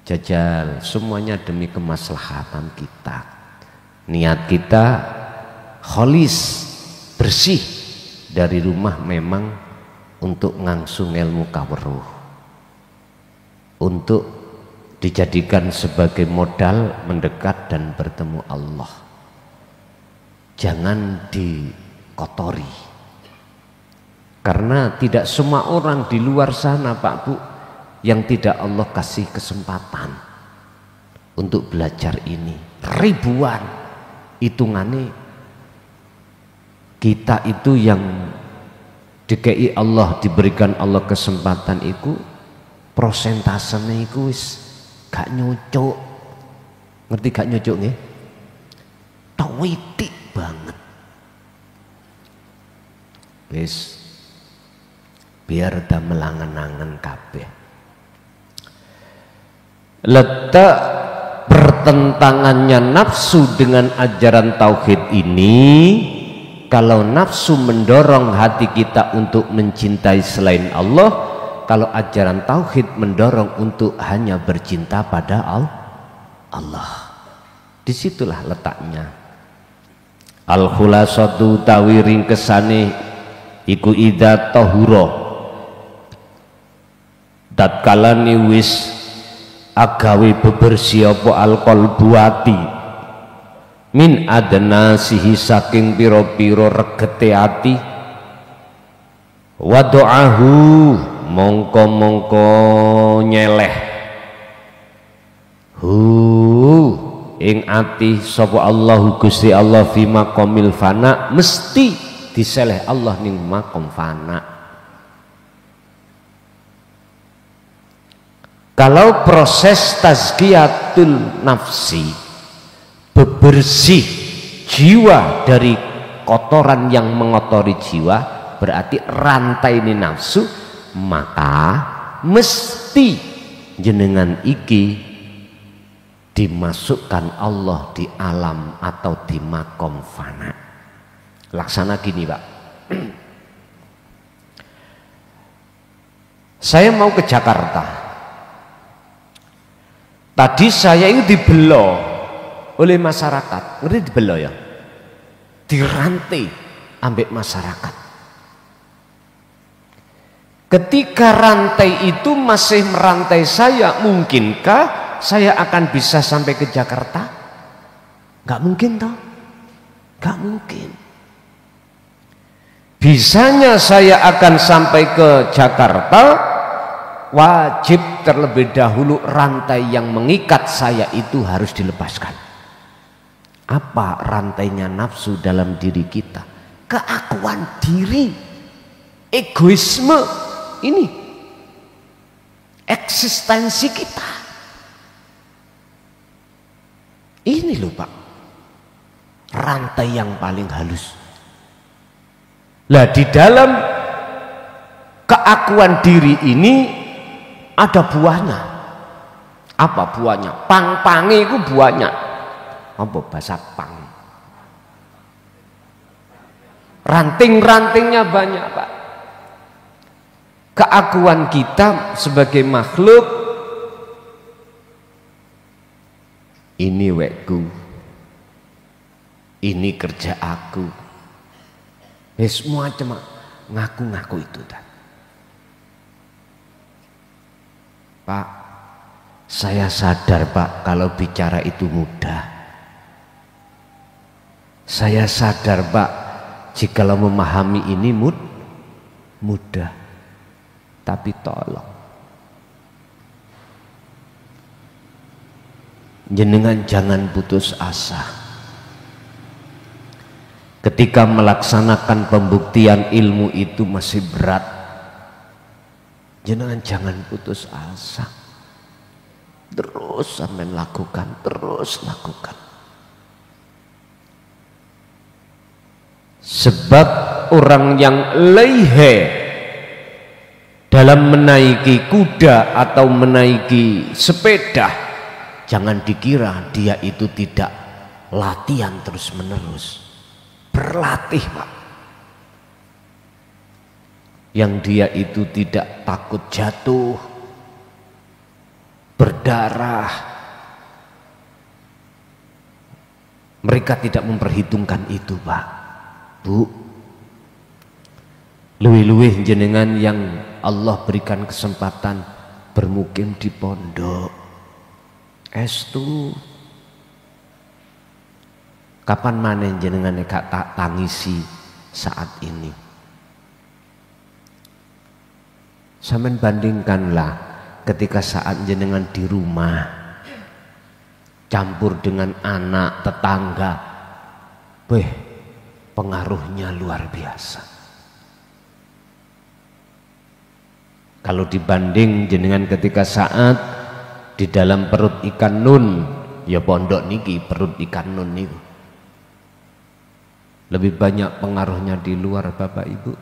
jajal, semuanya demi kemaslahatan kita. Niat kita kholis, bersih dari rumah memang untuk ngangsung ilmu kaweruh, untuk dijadikan sebagai modal mendekat dan bertemu Allah. Jangan dikotori. Karena tidak semua orang di luar sana Pak Bu yang tidak Allah kasih kesempatan untuk belajar ini. Ribuan hitungannya kita itu yang DKI Allah diberikan Allah kesempatan itu prosentasenya itu wis gak nyocok. Ngerti gak nyocok nggih? Tawitik banget. Wis biar dah melangan-angan kabeh. Letak pertentangannya nafsu dengan ajaran tauhid ini, kalau nafsu mendorong hati kita untuk mencintai selain Allah, kalau ajaran tauhid mendorong untuk hanya bercinta pada Allah. Disitulah letaknya. Al-khulasatu tawi ringkesane iku idza tahura, tatkalane wis agawe bebersih apa alqalbu ati min adnasihi saking pira-pira regete ati, wadu'ahu mongko nyeleh ing ati sapa Allahu Gusti Allah fi maqamil fana, mesti diseleh Allah ning maqam fana. Kalau proses tazkiyatul nafsi, bebersih jiwa dari kotoran yang mengotori jiwa, berarti rantai ini nafsu, maka mesti jenengan iki dimasukkan Allah di alam atau di makom fana. Laksana gini Pak. Saya mau ke Jakarta. Tadi saya itu dibelo oleh masyarakat. Ngerti dibelo ya? Dirantai ambek masyarakat. Ketika rantai itu masih merantai saya, mungkinkah saya akan bisa sampai ke Jakarta? Gak mungkin toh? Gak mungkin. Bisanya saya akan sampai ke Jakarta, wajib terlebih dahulu rantai yang mengikat saya itu harus dilepaskan. Apa rantainya nafsu dalam diri kita? Keakuan diri, egoisme, ini eksistensi kita. Ini loh Pak, rantai yang paling halus. Lah di dalam keakuan diri ini ada buahnya. Apa buahnya? Pang-pange itu buahnya. Apa bahasa pang? Ranting-rantingnya banyak Pak. Keakuan kita sebagai makhluk, ini wekku, ini kerja aku. Semua cuma ngaku-ngaku itu. Pak, saya sadar Pak kalau bicara itu mudah. Saya sadar Pak jikalau memahami ini mudah. Tapi tolong jenengan jangan putus asa. Ketika melaksanakan pembuktian ilmu itu masih berat, jenengan jangan putus asa. Terus sampai lakukan, terus lakukan. Sebab orang yang laihe dalam menaiki kuda atau menaiki sepeda, jangan dikira dia itu tidak latihan terus menerus. Berlatih Pak. Yang dia itu tidak takut jatuh, berdarah. Mereka tidak memperhitungkan itu Pak. Bu, luwih-luwih jenengan yang Allah berikan kesempatan bermukim di pondok. Estu kapan mana jenengan gak tak tangisi saat ini. Sampeyan bandingkanlah ketika saat jenengan di rumah campur dengan anak tetangga, pengaruhnya luar biasa. Kalau dibanding jenengan ketika saat di dalam perut ikan nun, ya pondok niki perut ikan nun niku, lebih banyak pengaruhnya di luar Bapak Ibu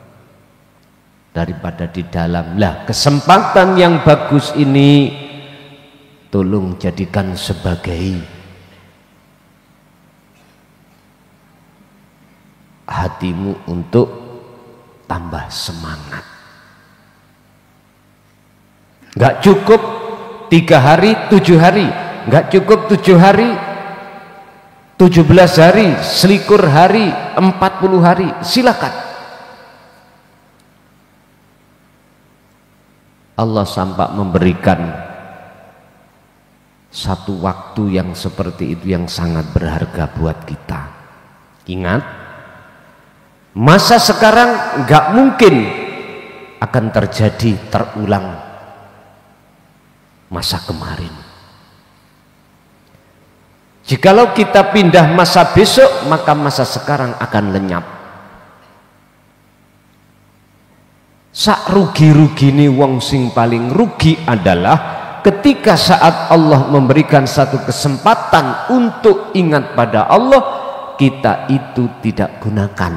daripada di dalam. Lah, kesempatan yang bagus ini tolong jadikan sebagai hatimu untuk tambah semangat. Gak cukup 3 hari, 7 hari, gak cukup 7 hari, 17 hari, 21 hari, 40 hari, silakan. Allah sampai memberikan satu waktu yang seperti itu yang sangat berharga buat kita. Ingat, masa sekarang gak mungkin akan terjadi terulang masa kemarin. Jikalau kita pindah masa besok, maka masa sekarang akan lenyap. Sak rugi-rugine wong sing paling rugi adalah ketika saat Allah memberikan satu kesempatan untuk ingat pada Allah, kita itu tidak gunakan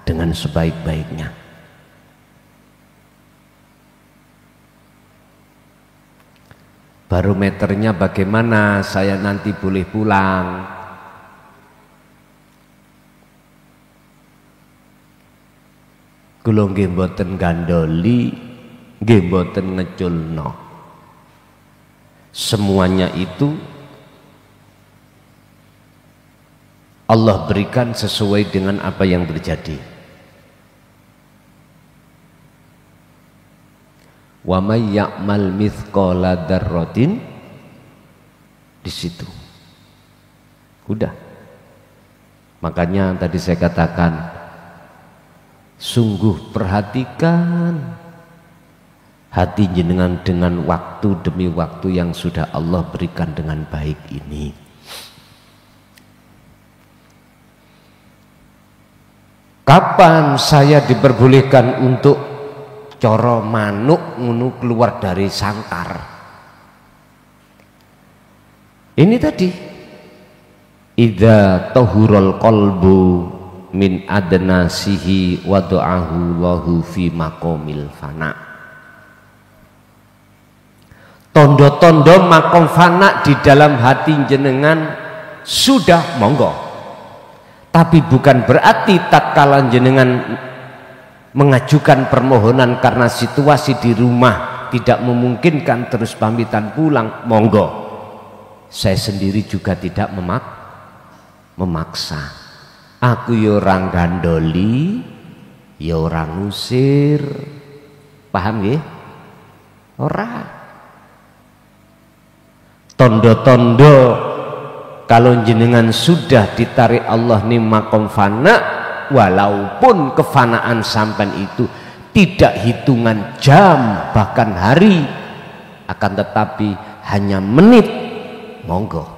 dengan sebaik-baiknya. Barometernya bagaimana saya nanti boleh pulang? Kula nggih mboten gandoli, nggih mboten ngeculno. Semuanya itu Allah berikan sesuai dengan apa yang terjadi. Wa may ya'mal mithqala dzarratin, di situ udah. Makanya tadi saya katakan, sungguh perhatikan hati jenengan dengan waktu demi waktu yang sudah Allah berikan dengan baik ini. Kapan saya diperbolehkan untuk coro manuk ngunu keluar dari sangkar? Ini tadi, idza tahurul qalbu min adnasihi wa du'ahu lahu fi maqamil fana. Tondo-tondo makom fana di dalam hati jenengan sudah, monggo. Tapi bukan berarti tatkala jenengan mengajukan permohonan karena situasi di rumah tidak memungkinkan terus pamitan pulang, monggo. Saya sendiri juga tidak memaksa. Aku ya orang gandoli, ya orang ngusir, paham ya? Ora. tondo-tondo kalau jenengan sudah ditarik Allah nih makom fana, walaupun kefanaan sampan itu tidak hitungan jam bahkan hari, akan tetapi hanya menit, monggo.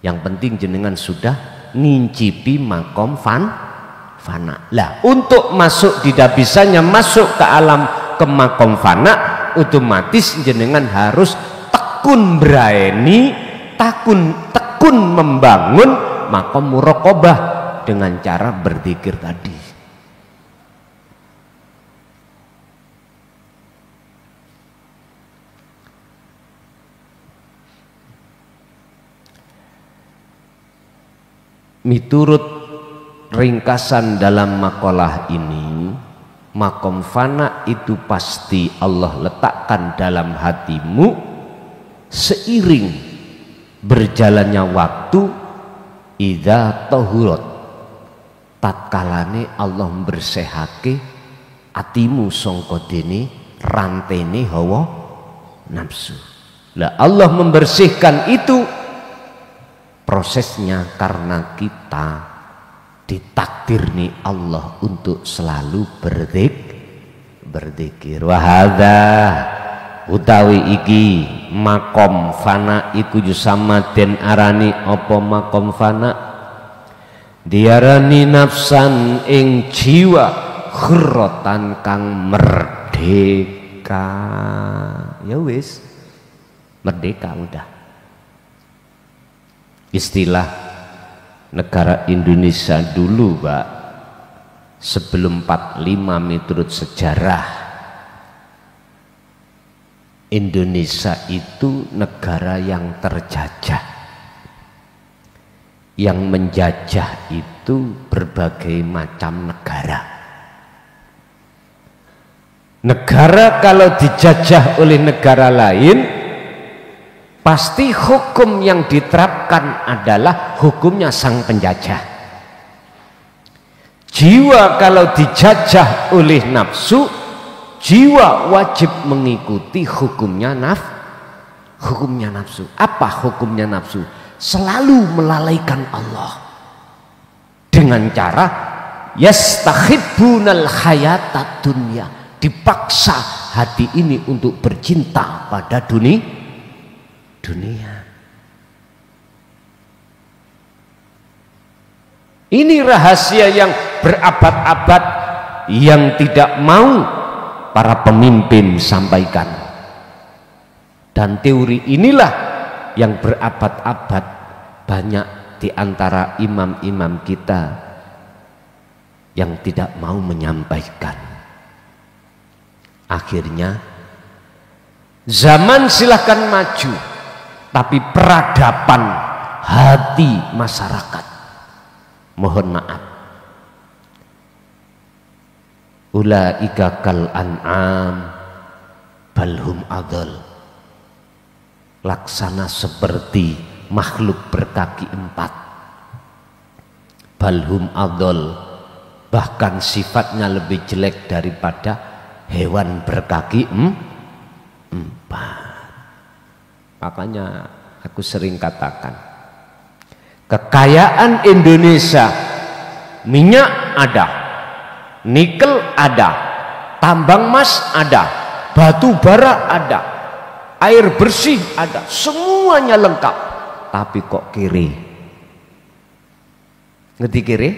Yang penting jenengan sudah ngincipi makom fana. Lah untuk masuk tidak bisanya masuk ke alam ke makom fana, otomatis jenengan harus tekun berani, tekun membangun makom muraqabah dengan cara berzikir tadi. Miturut ringkasan dalam makalah ini, makom fana itu pasti Allah letakkan dalam hatimu seiring berjalannya waktu. Idza tahurat, tatkalane Allah bersehake atimu sangka dene rantene hawa nafsu. Lah Allah membersihkan itu prosesnya karena kita ditakdir nih Allah untuk selalu berzikir. Wahada utawi iki makom fana iku sama den arani apa makom fana, diarani nafsan ing jiwa khurratan kang merdeka. Ya wis merdeka udah. Istilah negara Indonesia dulu Pak, sebelum 45 menurut sejarah, Indonesia itu negara yang terjajah. Yang menjajah itu berbagai macam negara. Negara kalau dijajah oleh negara lain, pasti hukum yang diterapkan adalah hukumnya sang penjajah. Jiwa kalau dijajah oleh nafsu, jiwa wajib mengikuti hukumnya nafsu. Apa hukumnya nafsu? Selalu melalaikan Allah dengan cara yastahibbunal hayatad dunya, dipaksa hati ini untuk bercinta pada dunia. Ini rahasia yang berabad-abad yang tidak mau para pemimpin sampaikan, dan teori inilah yang berabad-abad banyak di antara imam-imam kita yang tidak mau menyampaikan. Akhirnya zaman silahkan maju, tapi peradaban hati masyarakat, mohon maaf, ulaika kal an'am balhum adol, laksana seperti makhluk berkaki 4, balhum adol, bahkan sifatnya lebih jelek daripada hewan berkaki 4. Makanya aku sering katakan, kekayaan Indonesia, minyak ada, nikel ada, tambang emas ada, batu bara ada, air bersih ada, semuanya lengkap. Tapi kok kiri? Ngerti kiri?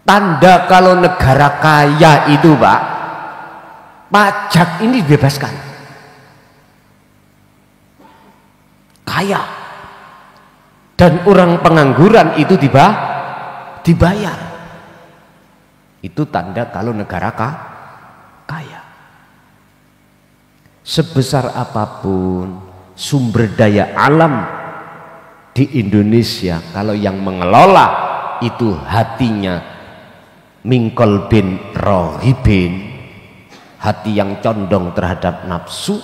Tanda kalau negara kaya itu Pak, pajak ini dibebaskan. Kaya dan orang pengangguran itu dibayar. Itu tanda kalau negara kaya. Sebesar apapun sumber daya alam di Indonesia, kalau yang mengelola itu hatinya mingkol bin rohibin, hati yang condong terhadap nafsu,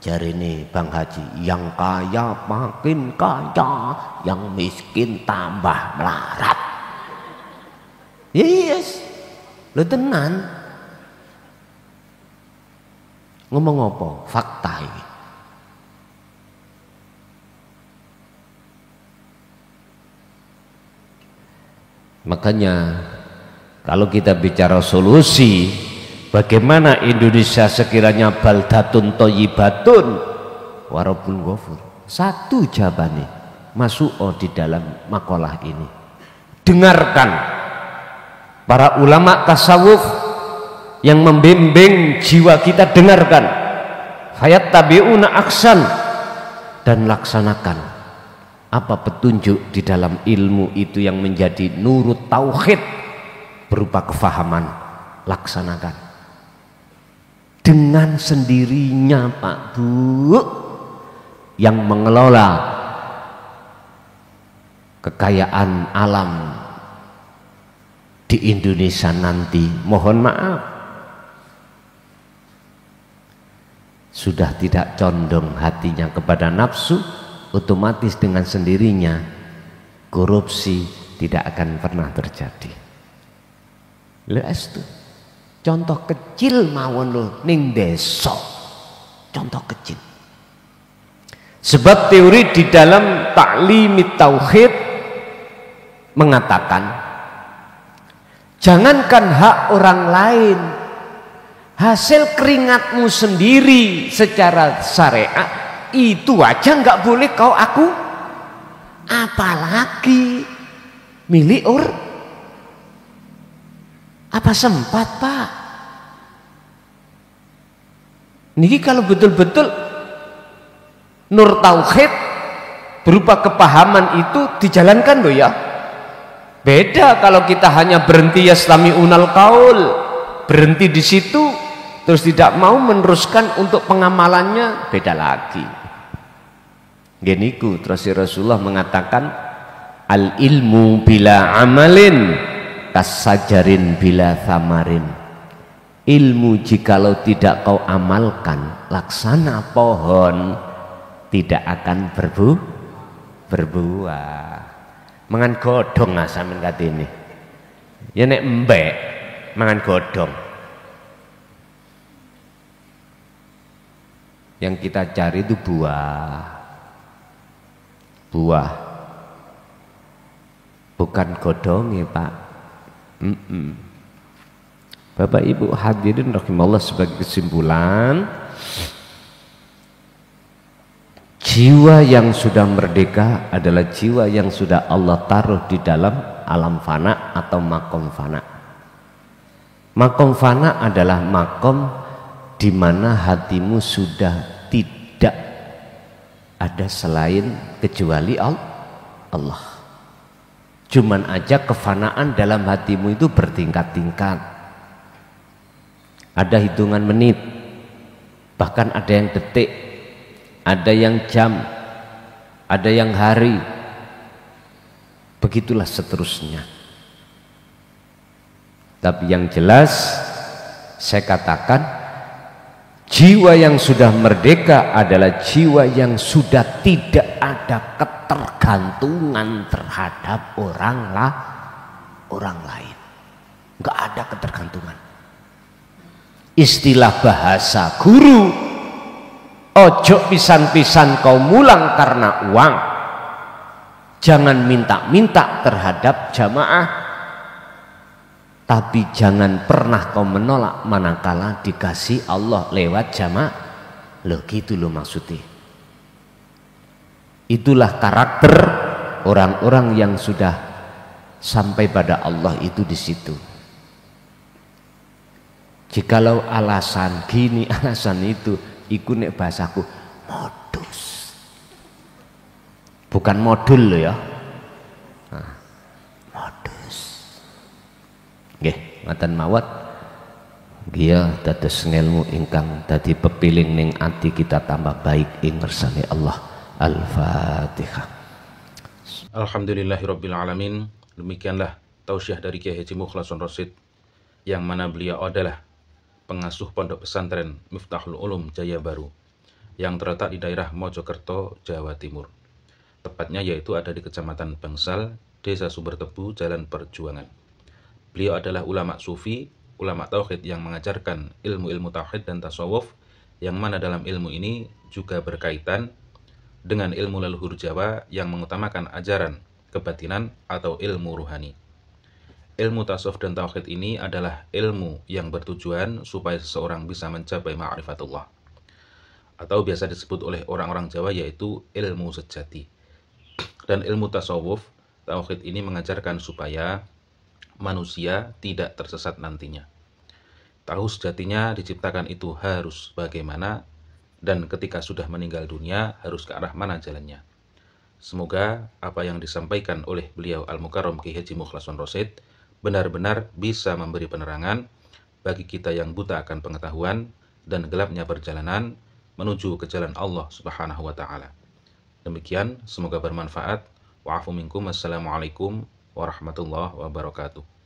jari ini Bang Haji, yang kaya makin kaya, yang miskin tambah melarat. Yes, lo tenan. Ngomong apa? Fakta ini. Makanya kalau kita bicara solusi, bagaimana Indonesia sekiranya baldatun thayyibatun wa rabbun ghafur. Satu jawabannya masuk di dalam makalah ini. Dengarkan para ulama tasawuf yang membimbing jiwa kita, dengarkan. Hayat tabi'una aksan, dan laksanakan apa petunjuk di dalam ilmu itu yang menjadi nurut tauhid berupa kefahaman. Laksanakan dengan sendirinya, Pak Bu, yang mengelola kekayaan alam di Indonesia nanti, mohon maaf, sudah tidak condong hatinya kepada nafsu, otomatis dengan sendirinya korupsi tidak akan pernah terjadi. Itu contoh kecil mawon lho ning desa, contoh kecil. Sebab teori di dalam Ta'limit Tauhid mengatakan, jangankan hak orang lain, hasil keringatmu sendiri secara syariat itu aja nggak boleh kau aku, apalagi milik apa sempat, Pak? Niki kalau betul-betul nur tauhid berupa kepahaman itu dijalankan loh ya. Beda kalau kita hanya berhenti yastami'unal qaul, berhenti di situ terus tidak mau meneruskan untuk pengamalannya, beda lagi. Geniku terus Rasulullah mengatakan, al ilmu bila amalin kasajarin bila thamarin. Ilmu jikalau tidak kau amalkan, laksana pohon tidak akan berbuah. Mangan godhong sampean katene. Ya nek embek mangan godhong. Yang kita cari itu buah. Bukan godhongnya, Pak. Bapak Ibu hadirin rahimallahu, sebagai kesimpulan, jiwa yang sudah merdeka adalah jiwa yang sudah Allah taruh di dalam alam fana atau makom fana. Makom fana adalah makom di mana hatimu sudah tidak ada selain kecuali Allah. Cuman aja kefanaan dalam hatimu itu bertingkat-tingkat. Ada hitungan menit, bahkan ada yang detik, ada yang jam, ada yang hari, begitulah seterusnya. Tapi yang jelas saya katakan, jiwa yang sudah merdeka adalah jiwa yang sudah tidak ada ketergantungan terhadap orang lain. Nggak ada ketergantungan. Istilah bahasa guru, ojo pisan-pisan kau mulang karena uang. Jangan minta-minta terhadap jamaah, tapi jangan pernah kau menolak manakala dikasih Allah lewat jamaah. Loh gitu loh maksudnya. Itulah karakter orang-orang yang sudah sampai pada Allah itu di situ. Jikalau alasan gini, alasan itu, iku nek bahasaku modus, bukan modul loh ya. Nah, modus. Nggih, ngoten mawon. Nggih, dados ngelmu ingkang dadi pepiling ning ati kita tambah baik ing ngersane Allah. Al-Fatihah. Alhamdulillahirabbil alamin. Demikianlah tausiah dari Kiai Haji Mukhlason Rosyid, yang mana beliau adalah pengasuh pondok pesantren Miftahul Ulum Jaya Baru yang terletak di daerah Mojokerto, Jawa Timur. Tepatnya yaitu ada di Kecamatan Bangsal, Desa Sumbertebu, Jalan Perjuangan. Beliau adalah ulama sufi, ulama tauhid yang mengajarkan ilmu-ilmu tauhid dan tasawuf yang mana dalam ilmu ini juga berkaitan dengan ilmu leluhur Jawa yang mengutamakan ajaran kebatinan atau ilmu ruhani. Ilmu tasawuf dan tauhid ini adalah ilmu yang bertujuan supaya seseorang bisa mencapai ma'rifatullah, atau biasa disebut oleh orang-orang Jawa yaitu ilmu sejati. Dan ilmu tasawuf, tauhid ini mengajarkan supaya manusia tidak tersesat nantinya. Tahu sejatinya diciptakan itu harus bagaimana, dan ketika sudah meninggal dunia harus ke arah mana jalannya. Semoga apa yang disampaikan oleh beliau Al-Mukarram Kiai Haji Mukhlason Rosyid benar-benar bisa memberi penerangan bagi kita yang buta akan pengetahuan dan gelapnya perjalanan menuju ke jalan Allah Subhanahu wa taala. Demikian, semoga bermanfaat. Wa'afu minkum. Wassalamualaikum warahmatullahi wabarakatuh.